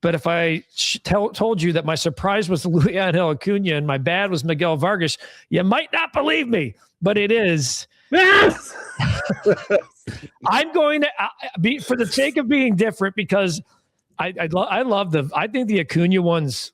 Speaker 1: but if I told you that my surprise was Luis Acuna and my bad was Miguel Vargas, you might not believe me, but it is. I'm going to be, for the sake of being different, because I think the Acuna ones.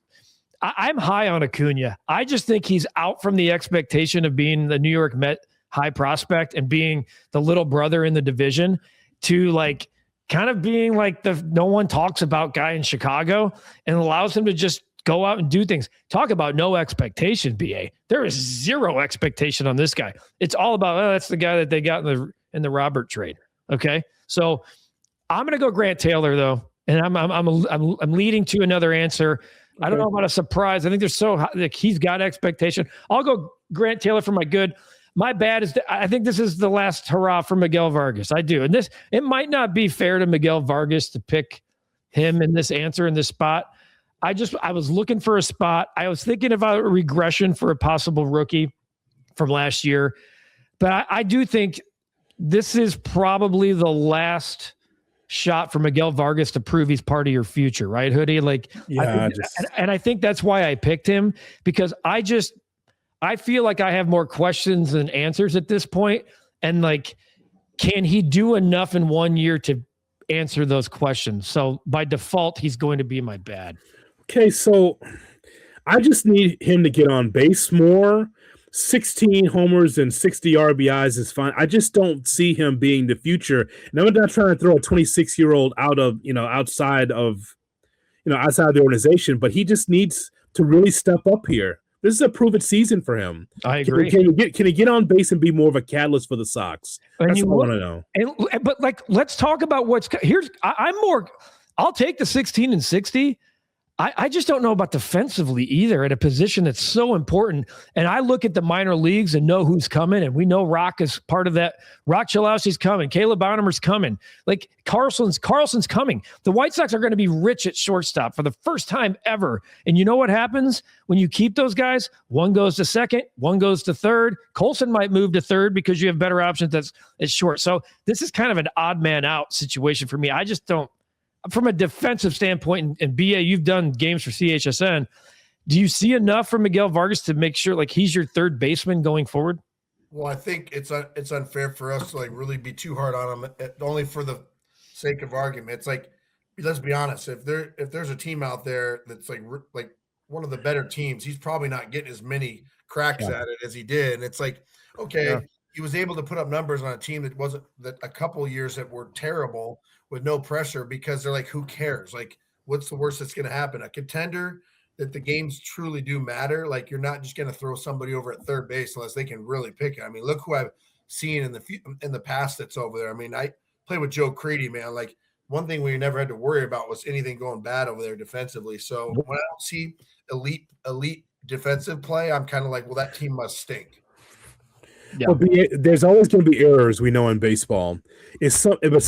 Speaker 1: I'm high on Acuna. I just think he's out from the expectation of being the New York Met high prospect and being the little brother in the division to like kind of being like the no one talks about guy in Chicago, and allows him to just go out and do things. Talk about no expectation, BA. There is zero expectation on this guy. It's all about, that's the guy that they got in the Robert trade. Okay. So I'm going to go Grant Taylor though. And I'm leading to another answer. I don't know about a surprise. I think he's got expectation. I'll go Grant Taylor for my good. My bad is I think this is the last hurrah for Miguel Vargas. I do. And it might not be fair to Miguel Vargas to pick him in this answer in this spot. I was looking for a spot. I was thinking about a regression for a possible rookie from last year, but I do think this is probably the last shot for Miguel Vargas to prove he's part of your future, right, Hoodie? Like, yeah, I think that's why I picked him, because I feel like I have more questions than answers at this point. And like, can he do enough in 1 year to answer those questions? So by default, he's going to be my bad.
Speaker 2: Okay, so I just need him to get on base more. 16 homers and 60 RBIs is fine. I just don't see him being the future. And I'm not trying to throw a 26-year-old outside of the organization, but he just needs to really step up here. This is a proven season for him.
Speaker 1: I agree.
Speaker 2: Can he get on base and be more of a catalyst for the Sox? That's what I want to know.
Speaker 1: But let's talk about what's here's. I'll take the 16 and 60. I just don't know about defensively either at a position that's so important. And I look at the minor leagues and know who's coming, and we know Rock is part of that. Rock Chalowski's coming. Caleb Bonner's coming. Like Carlson's coming. The White Sox are going to be rich at shortstop for the first time ever. And you know what happens when you keep those guys? One goes to second, one goes to third. Coulson might move to third because you have better options that's short. So this is kind of an odd man out situation for me. I just don't. From a defensive standpoint, and BA, you've done games for CHSN. Do you see enough from Miguel Vargas to make sure like he's your third baseman going forward?
Speaker 3: Well, I think it's unfair for us to like really be too hard on him, only for the sake of argument. It's like, let's be honest. If there's a team out there that's like one of the better teams, he's probably not getting as many cracks at it as he did. And it's like, okay, he was able to put up numbers on a team that a couple of years that were terrible with no pressure, because they're like, who cares? Like, what's the worst that's going to happen? A contender that the games truly do matter. Like, you're not just going to throw somebody over at third base unless they can really pick it. I mean, look who I've seen in the past that's over there. I mean, I played with Joe Creedy, man. Like, one thing we never had to worry about was anything going bad over there defensively. So when I don't see elite defensive play, I'm kind of like, well, that team must stink.
Speaker 2: Yeah. Well, there's always going to be errors, we know, in baseball. But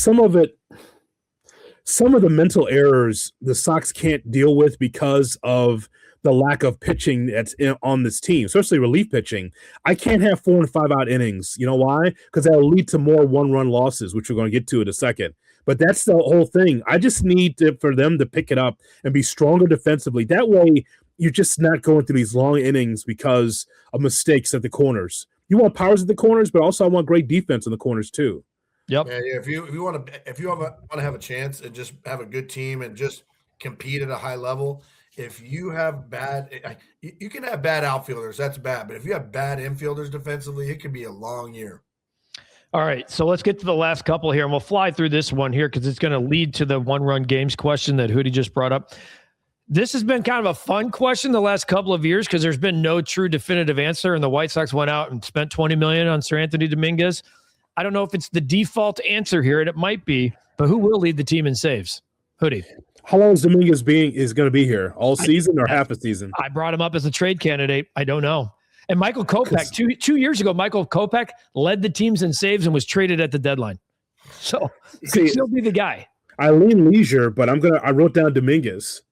Speaker 2: some of the mental errors the Sox can't deal with because of the lack of pitching that's on this team, especially relief pitching. I can't have 4 and 5 out innings. You know why? Because that'll lead to more one-run losses, which we're going to get to in a second. But that's the whole thing. I just need for them to pick it up and be stronger defensively. That way, you're just not going through these long innings because of mistakes at the corners. You want powers at the corners, but also I want great defense in the corners too.
Speaker 1: Yep.
Speaker 3: Yeah. If you want to have a chance and just have a good team and just compete at a high level, if you have you can have bad outfielders, that's bad. But if you have bad infielders defensively, it could be a long year.
Speaker 1: All right, so let's get to the last couple here, and we'll fly through this one here because it's going to lead to the one-run games question that Hootie just brought up. This has been kind of a fun question the last couple of years because there's been no true definitive answer, and the White Sox went out and spent $20 million on Sir Anthony Dominguez. I don't know if it's the default answer here, and it might be, but who will lead the team in saves? Hootie.
Speaker 2: How long is Dominguez is going to be here? All season or half a season?
Speaker 1: I brought him up as a trade candidate. I don't know. And Michael Kopech, two years ago, Michael Kopech led the teams in saves and was traded at the deadline. So could still be the guy.
Speaker 2: I lean Leisure, but I wrote down Dominguez,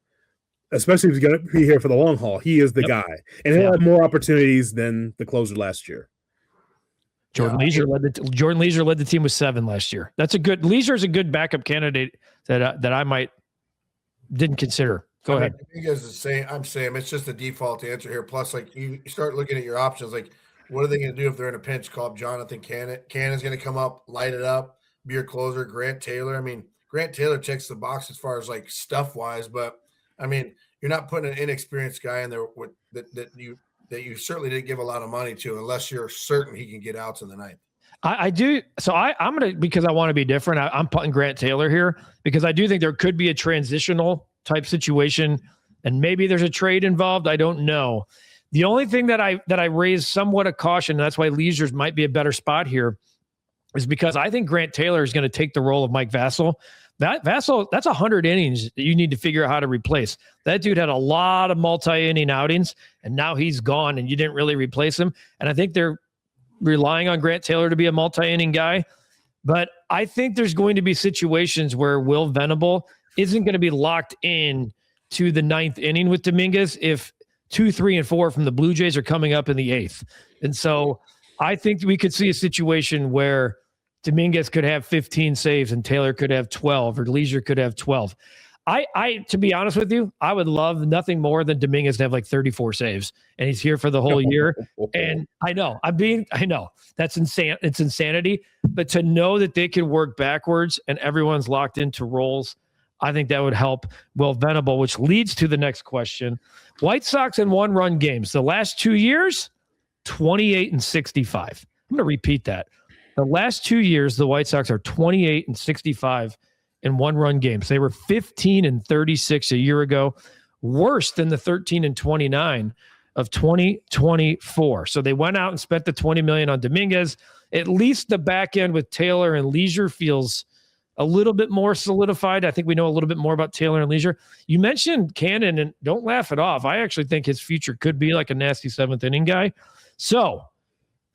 Speaker 2: especially if he's going to be here for the long haul. He is the guy, and he'll have more opportunities than the closer last year.
Speaker 1: Jordan Leisure led the team with 7 last year. Leisure is a good backup candidate that I didn't consider. Go ahead.
Speaker 3: Dominguez is saying, I'm saying it's just the default answer here. Plus, like you start looking at your options, like what are they going to do if they're in a pinch? Call up Jonathan Cannon. Cannon's going to come up, light it up, be your closer. Grant Taylor. I mean, Grant Taylor checks the box as far as like stuff wise, but I mean, you're not putting an inexperienced guy in there that you certainly didn't give a lot of money to, unless you're certain he can get outs in the ninth.
Speaker 1: I do. So I'm going to, because I want to be different. I'm putting Grant Taylor here because I do think there could be a transitional type situation, and maybe there's a trade involved. I don't know. The only thing that I raise somewhat of caution, and that's why Leisure's might be a better spot here, is because I think Grant Taylor is going to take the role of Mike Vassell. That's 100 innings that you need to figure out how to replace. That dude had a lot of multi-inning outings, and now he's gone, and you didn't really replace him. And I think they're relying on Grant Taylor to be a multi-inning guy. But I think there's going to be situations where Will Venable isn't going to be locked in to the 9th inning with Dominguez if 2, 3, and 4 from the Blue Jays are coming up in the 8th. And so I think we could see a situation where Dominguez could have 15 saves and Taylor could have 12, or Leisure could have 12. I to be honest with you, I would love nothing more than Dominguez to have like 34 saves and he's here for the whole year. And I know that's insane. It's insanity, but to know that they can work backwards and everyone's locked into roles, I think that would help Will Venable, which leads to the next question. White Sox in one-run games. The last 2 years, 28 and 65. I'm going to repeat that. The last 2 years, the White Sox are 28 and 65 in one-run games. They were 15 and 36 a year ago, worse than the 13 and 29 of 2024. So they went out and spent the $20 million on Dominguez. At least the back end with Taylor and Leisure feels a little bit more solidified. I think we know a little bit more about Taylor and Leisure. You mentioned Cannon, and don't laugh it off. I actually think his future could be like a nasty seventh inning guy. So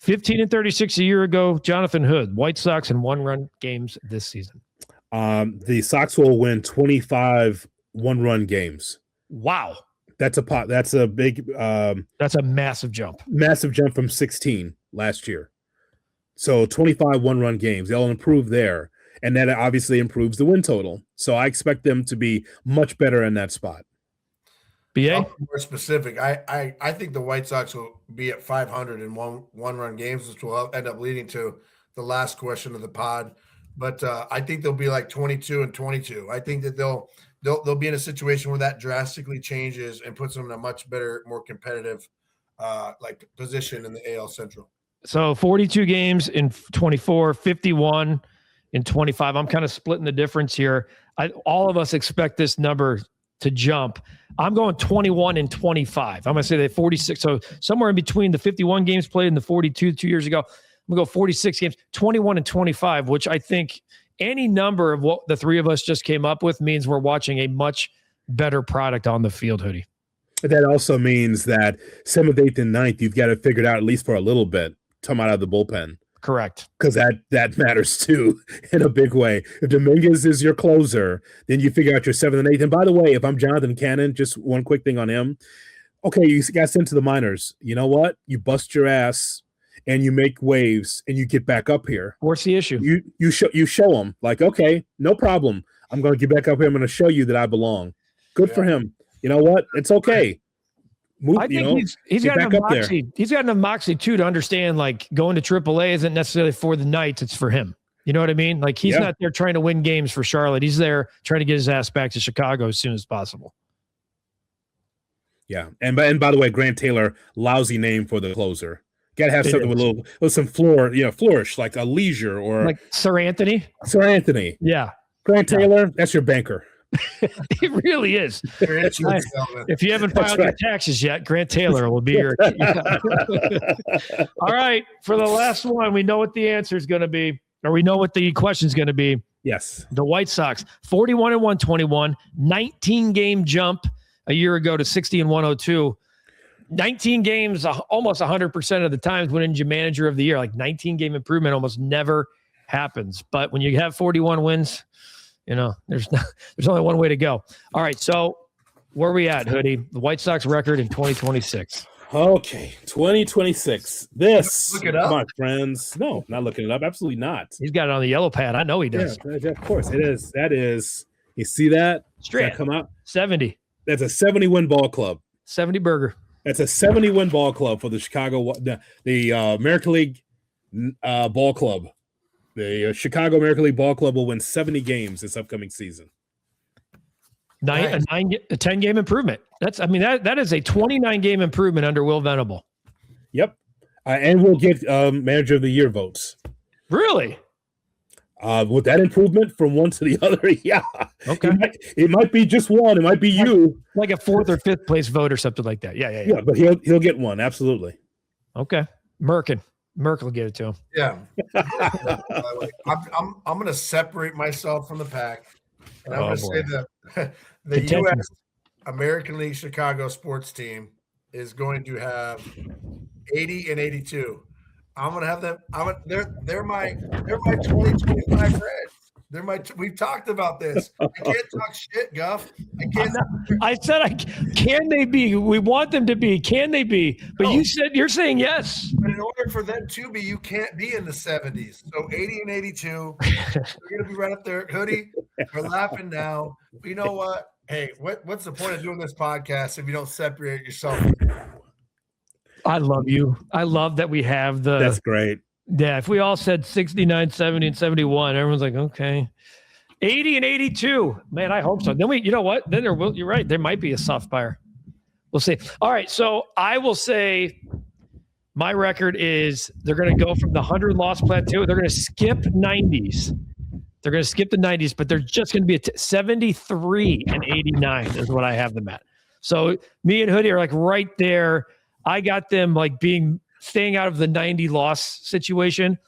Speaker 1: 15 and 36 a year ago, Jonathan Hood, White Sox in one-run games this season.
Speaker 2: The Sox will win 25 one-run games.
Speaker 1: Wow.
Speaker 2: That's a big
Speaker 1: that's a massive jump.
Speaker 2: Massive jump from 16 last year. So 25 one-run games. They'll improve there. And that obviously improves the win total. So I expect them to be much better in that spot.
Speaker 1: BA?
Speaker 3: More specific, I think the White Sox will be at 500 in one-run games, which will end up leading to the last question of the pod. But I think they'll be like 22 and 22. I think that they'll be in a situation where that drastically changes and puts them in a much better, more competitive position in the AL Central.
Speaker 1: So 42 games in 24, 51 in 25. I'm kind of splitting the difference here. All of us expect this number to jump. I'm going 21 and 25. I'm going to say they 46. So somewhere in between the 51 games played and the 42 2 years ago. I'm going to go 46 games, 21 and 25, which I think any number of what the three of us just came up with means we're watching a much better product on the field, Hoodie.
Speaker 2: That also means that 7th, 8th, and 9th, you've got to figure it out at least for a little bit. Come out of the bullpen.
Speaker 1: Correct.
Speaker 2: Because that matters too in a big way. If Dominguez is your closer, then you figure out your 7th and 8th. And by the way, if I'm Jonathan Cannon, just one quick thing on him. Okay, you got sent to the minors. You know what? You bust your ass and you make waves and you get back up here.
Speaker 1: What's the issue?
Speaker 2: You show them like, okay, no problem. I'm going to get back up here. I'm going to show you that I belong. Good for him. You know what? It's okay. Move,
Speaker 1: I think he's got enough moxie. He's got enough moxie too to understand like going to AAA isn't necessarily for the Knights, it's for him. You know what I mean? Like he's not there trying to win games for Charlotte. He's there trying to get his ass back to Chicago as soon as possible. Yeah.
Speaker 2: And by the way, Grant Taylor, lousy name for the closer. Got to have something with some flourish, like a Leisure or
Speaker 1: like Sir Anthony.
Speaker 2: Sir Anthony.
Speaker 1: Yeah.
Speaker 2: Grant Taylor, that's your banker.
Speaker 1: It really is. If you haven't filed your taxes yet, Grant Taylor will be your. All right. For the last one, we know what the answer is going to be, or we know what the question is going to be.
Speaker 2: Yes.
Speaker 1: The White Sox, 41 and 121, 19 game jump a year ago to 60 and 102. 19 games, almost 100% of the times winning your manager of the year. Like 19 game improvement almost never happens. But when you have 41 wins, you know, there's only one way to go. All right, so where are we at, Hoodie? The White Sox record in 2026.
Speaker 2: Okay, 2026. This,
Speaker 3: look it up,
Speaker 2: my friends. No, not looking it up. Absolutely not.
Speaker 1: He's got it on the yellow pad. I know he does.
Speaker 2: Yeah, of course it is. That is. You see that?
Speaker 1: Straight.
Speaker 2: Does that come up?
Speaker 1: 70.
Speaker 2: That's a 70-win ball club.
Speaker 1: 70 burger.
Speaker 2: That's a 70-win ball club for the the American League ball club. The Chicago American League Ball Club will win 70 games this upcoming season.
Speaker 1: A 10-game improvement. That is a 29-game improvement under Will Venable.
Speaker 2: Yep. And we'll get Manager of the Year votes.
Speaker 1: Really?
Speaker 2: With that improvement from one to the other, yeah.
Speaker 1: Okay.
Speaker 2: It might be just one. It might be you.
Speaker 1: Like a 4th or 5th place vote or something like that. Yeah,
Speaker 2: but he'll get one. Absolutely.
Speaker 1: Okay. Merkel will get it to him.
Speaker 3: Yeah. I'm going to separate myself from the pack. And I'm going to say that the U.S. American League Chicago sports team is going to have 80 and 82. I'm going to have them. They're my 2025 Reds. We've talked about this. I can't talk shit, Guff.
Speaker 1: I said, can they be? We want them to be. Can they be? But you're saying yes.
Speaker 3: But in order for them to be, you can't be in the 70s. So 80 and 82, they're going to be right up there. Hoodie, we're laughing now. But you know what? Hey, what's the point of doing this podcast if you don't separate yourself?
Speaker 1: I love you. I love that we have the.
Speaker 2: That's great.
Speaker 1: Yeah, if we all said 69, 70, and 71, everyone's like, okay. 80 and 82. Man, I hope so. Then you know what? Then you're right. There might be a soft fire. We'll see. All right, so I will say my record is they're going to go from the 100-loss plateau. They're going to skip 90s. They're going to skip the 90s, but they're just going to be 73 and 89 is what I have them at. So me and Hoodie are like right there. I got them like staying out of the 90 loss situation.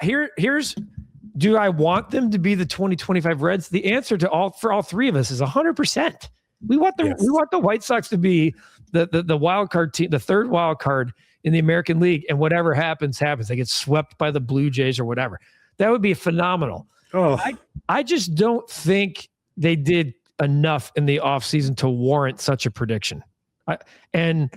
Speaker 1: Here's Do I want them to be the 2025 Reds? The answer for all three of us is 100%. We want the White Sox to be the wild card team, the third wild card in the American League, and whatever happens. They get swept by the Blue Jays or whatever. That would be phenomenal.
Speaker 2: Oh,
Speaker 1: I just don't think they did enough in the offseason to warrant such a prediction. And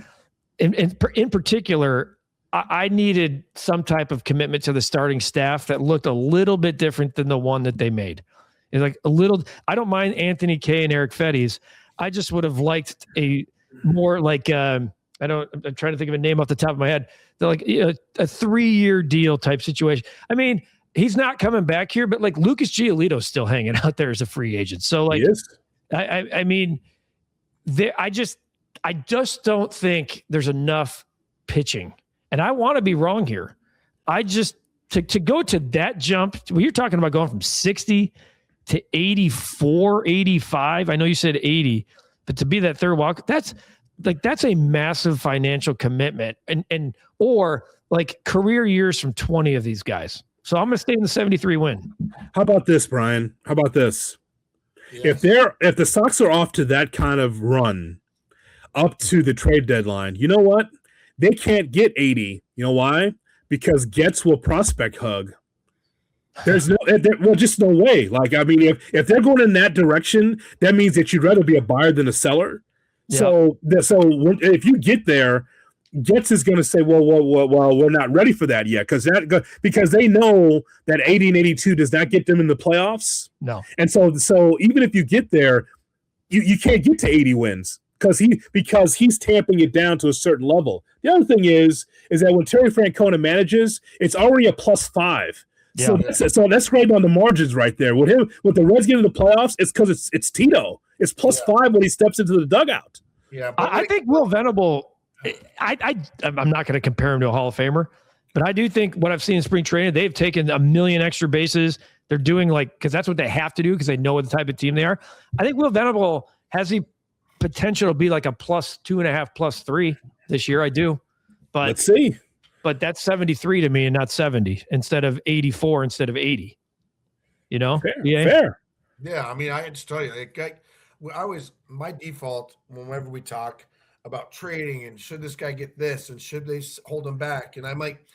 Speaker 1: in particular, I needed some type of commitment to the starting staff that looked a little bit different than the one that they made. It's like a little. I don't mind Anthony Kay and Eric Fetties. I just would have liked a more like I'm trying to think of a name off the top of my head. They're like a 3-year deal type situation. I mean, he's not coming back here, but like Lucas Giolito's still hanging out there as a free agent. So like, I mean, I just don't think there's enough pitching. And I want to be wrong here. I just to go to that jump. Well, you're talking about going from 60 to 84, 85. I know you said 80, but to be that third walk, that's a massive financial commitment, and or like career years from 20 of these guys. So I'm going to stay in the 73 win.
Speaker 2: How about this, Brian? How about this? Yes. If the Sox are off to that kind of run up to the trade deadline, you know what? They can't get 80. You know why? Because Getz will prospect hug. There's just no way. Like, I mean, if they're going in that direction, that means that you'd rather be a buyer than a seller. Yeah. So if you get there, Getz is going to say, well, we're not ready for that yet, because they know that 80 and 82 does not get them in the playoffs.
Speaker 1: No,
Speaker 2: and so even if you get there, you can't get to 80 wins because he's tamping it down to a certain level. The other thing is that when Terry Francona manages, it's already a +5. Yeah. So that's great on the margins right there. With the Reds getting the playoffs, it's because it's Tito. It's +5 when he steps into the dugout.
Speaker 3: Yeah,
Speaker 1: I think Will Venable. I'm not going to compare him to a Hall of Famer, but I do think what I've seen in spring training, they've taken a million extra bases. They're doing because that's what they have to do because they know what the type of team they are. I think Will Venable has the potential to be like a +2.5, +3 this year. I do, but
Speaker 2: let's see.
Speaker 1: But that's 73 to me and not 70 instead of 84 instead of 80. You know?
Speaker 2: Fair.
Speaker 3: Yeah, I mean, I just tell you, my default whenever we talk about trading and should this guy get this and should they hold him back, and I'm like,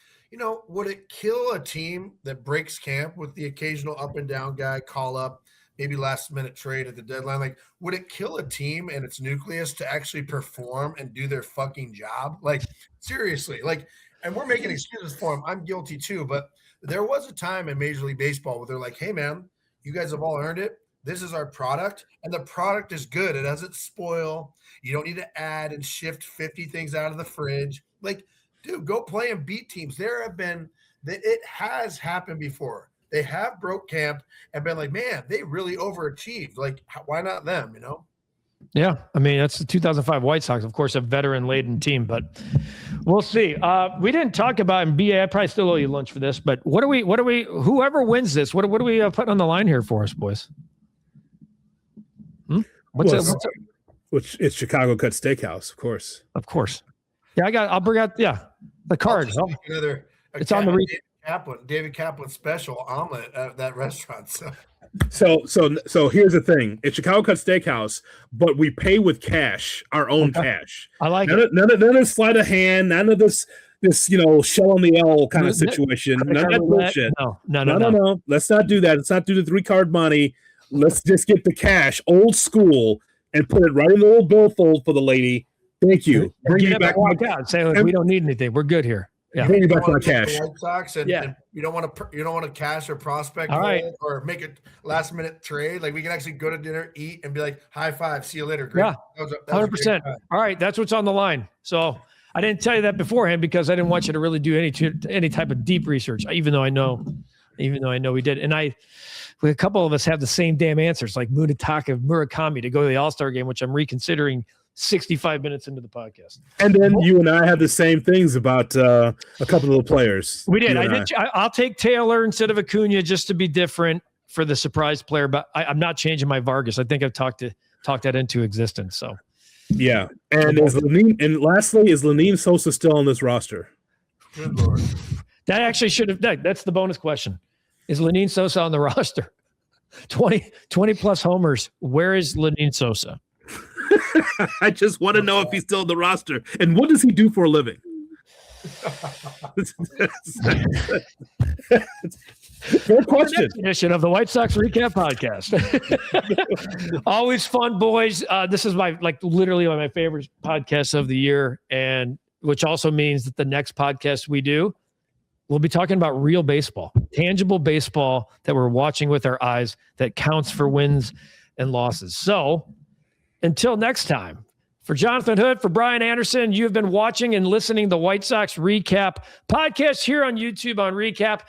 Speaker 3: would it kill a team that breaks camp with the occasional up and down guy call up, maybe last minute trade at the deadline? Like, would it kill a team and its nucleus to actually perform and do their fucking job? Like, seriously, and we're making excuses for him. I'm guilty too, but there was a time in Major League Baseball where they're like, hey man, you guys have all earned it. This is our product, and the product is good. It doesn't spoil. You don't need to add and shift 50 things out of the fridge. Like, dude, go play and beat teams. It has happened before. They have broke camp and been like, man, they really overachieved. Like, why not them,
Speaker 1: Yeah, I mean, that's the 2005 White Sox, of course, a veteran-laden team, but we'll see. We didn't talk about BA. I probably still owe you lunch for this, but whoever wins this, what are we putting on the line here for us, boys?
Speaker 2: It's Chicago Cut Steakhouse, of course.
Speaker 1: Of course. Yeah, I'll bring out the card. It's on the
Speaker 3: David Kaplan special omelet at that restaurant.
Speaker 2: So here's the thing. It's Chicago Cut Steakhouse, but we pay with cash, our own cash.
Speaker 1: I like
Speaker 2: it. None of this sleight of hand, none of this shell on the L kind of situation. None of that bullshit. No. Let's not do that. Let's not do the 3-card money. Let's just get the cash, old school, and put it right in the little billfold for the lady. Thank you.
Speaker 1: Bring me back my cash. Say we don't need anything. We're good here. Yeah.
Speaker 2: Bring me back my cash.
Speaker 3: White Sox and you don't want to cash or prospect or make a last minute trade. Like, we can actually go to dinner, eat, and be like, high five, see you later. Great.
Speaker 1: Yeah, 100%. All right, that's what's on the line. So I didn't tell you that beforehand because I didn't want you to really do any type of deep research, even though I know we did. And a couple of us have the same damn answers, like Murakami to go to the All-Star game, which I'm reconsidering 65 minutes into the podcast.
Speaker 2: And then you and I have the same things about a couple of the players.
Speaker 1: We did. I'll take Taylor instead of Acuna just to be different for the surprise player, but I'm not changing my Vargas. I think I've talked that into existence. So
Speaker 2: yeah. And lastly, is Lenine Sosa still on this roster?
Speaker 3: Good Lord.
Speaker 1: That actually should have. That's the bonus question. Is Lenyn Sosa on the roster? 20 plus homers. Where is Lenyn Sosa?
Speaker 2: I just want to know if he's still in the roster. And what does he do for a living? Fair question.
Speaker 1: Next edition of the White Sox Recap Podcast. Always fun, boys. This is literally one of my favorite podcasts of the year, and which also means that the next podcast we do, we'll be talking about real baseball, tangible baseball that we're watching with our eyes that counts for wins and losses. So until next time, for Jonathan Hood, for Brian Anderson, you've been watching and listening to the White Sox Recap Podcast here on YouTube on Recap.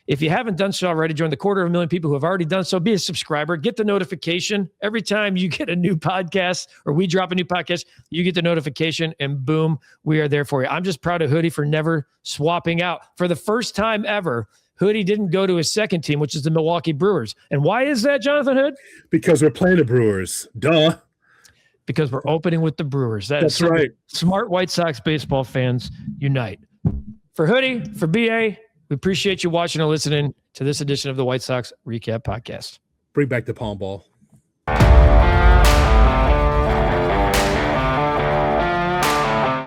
Speaker 1: If you haven't done so already, join the 250,000 people who have already done so. Be a subscriber. Get the notification. Every time you get a new podcast or we drop a new podcast, you get the notification and boom, we are there for you. I'm just proud of Hoodie for never swapping out. For the first time ever, Hoodie didn't go to his second team, which is the Milwaukee Brewers. And why is that, Jonathan Hood?
Speaker 2: Because we're playing the Brewers. Duh.
Speaker 1: Because we're opening with the Brewers.
Speaker 2: That's right.
Speaker 1: Smart White Sox baseball fans unite. For Hoodie, for BA, we appreciate you watching and listening to this edition of the White Sox Recap Podcast.
Speaker 2: Bring back the palm ball.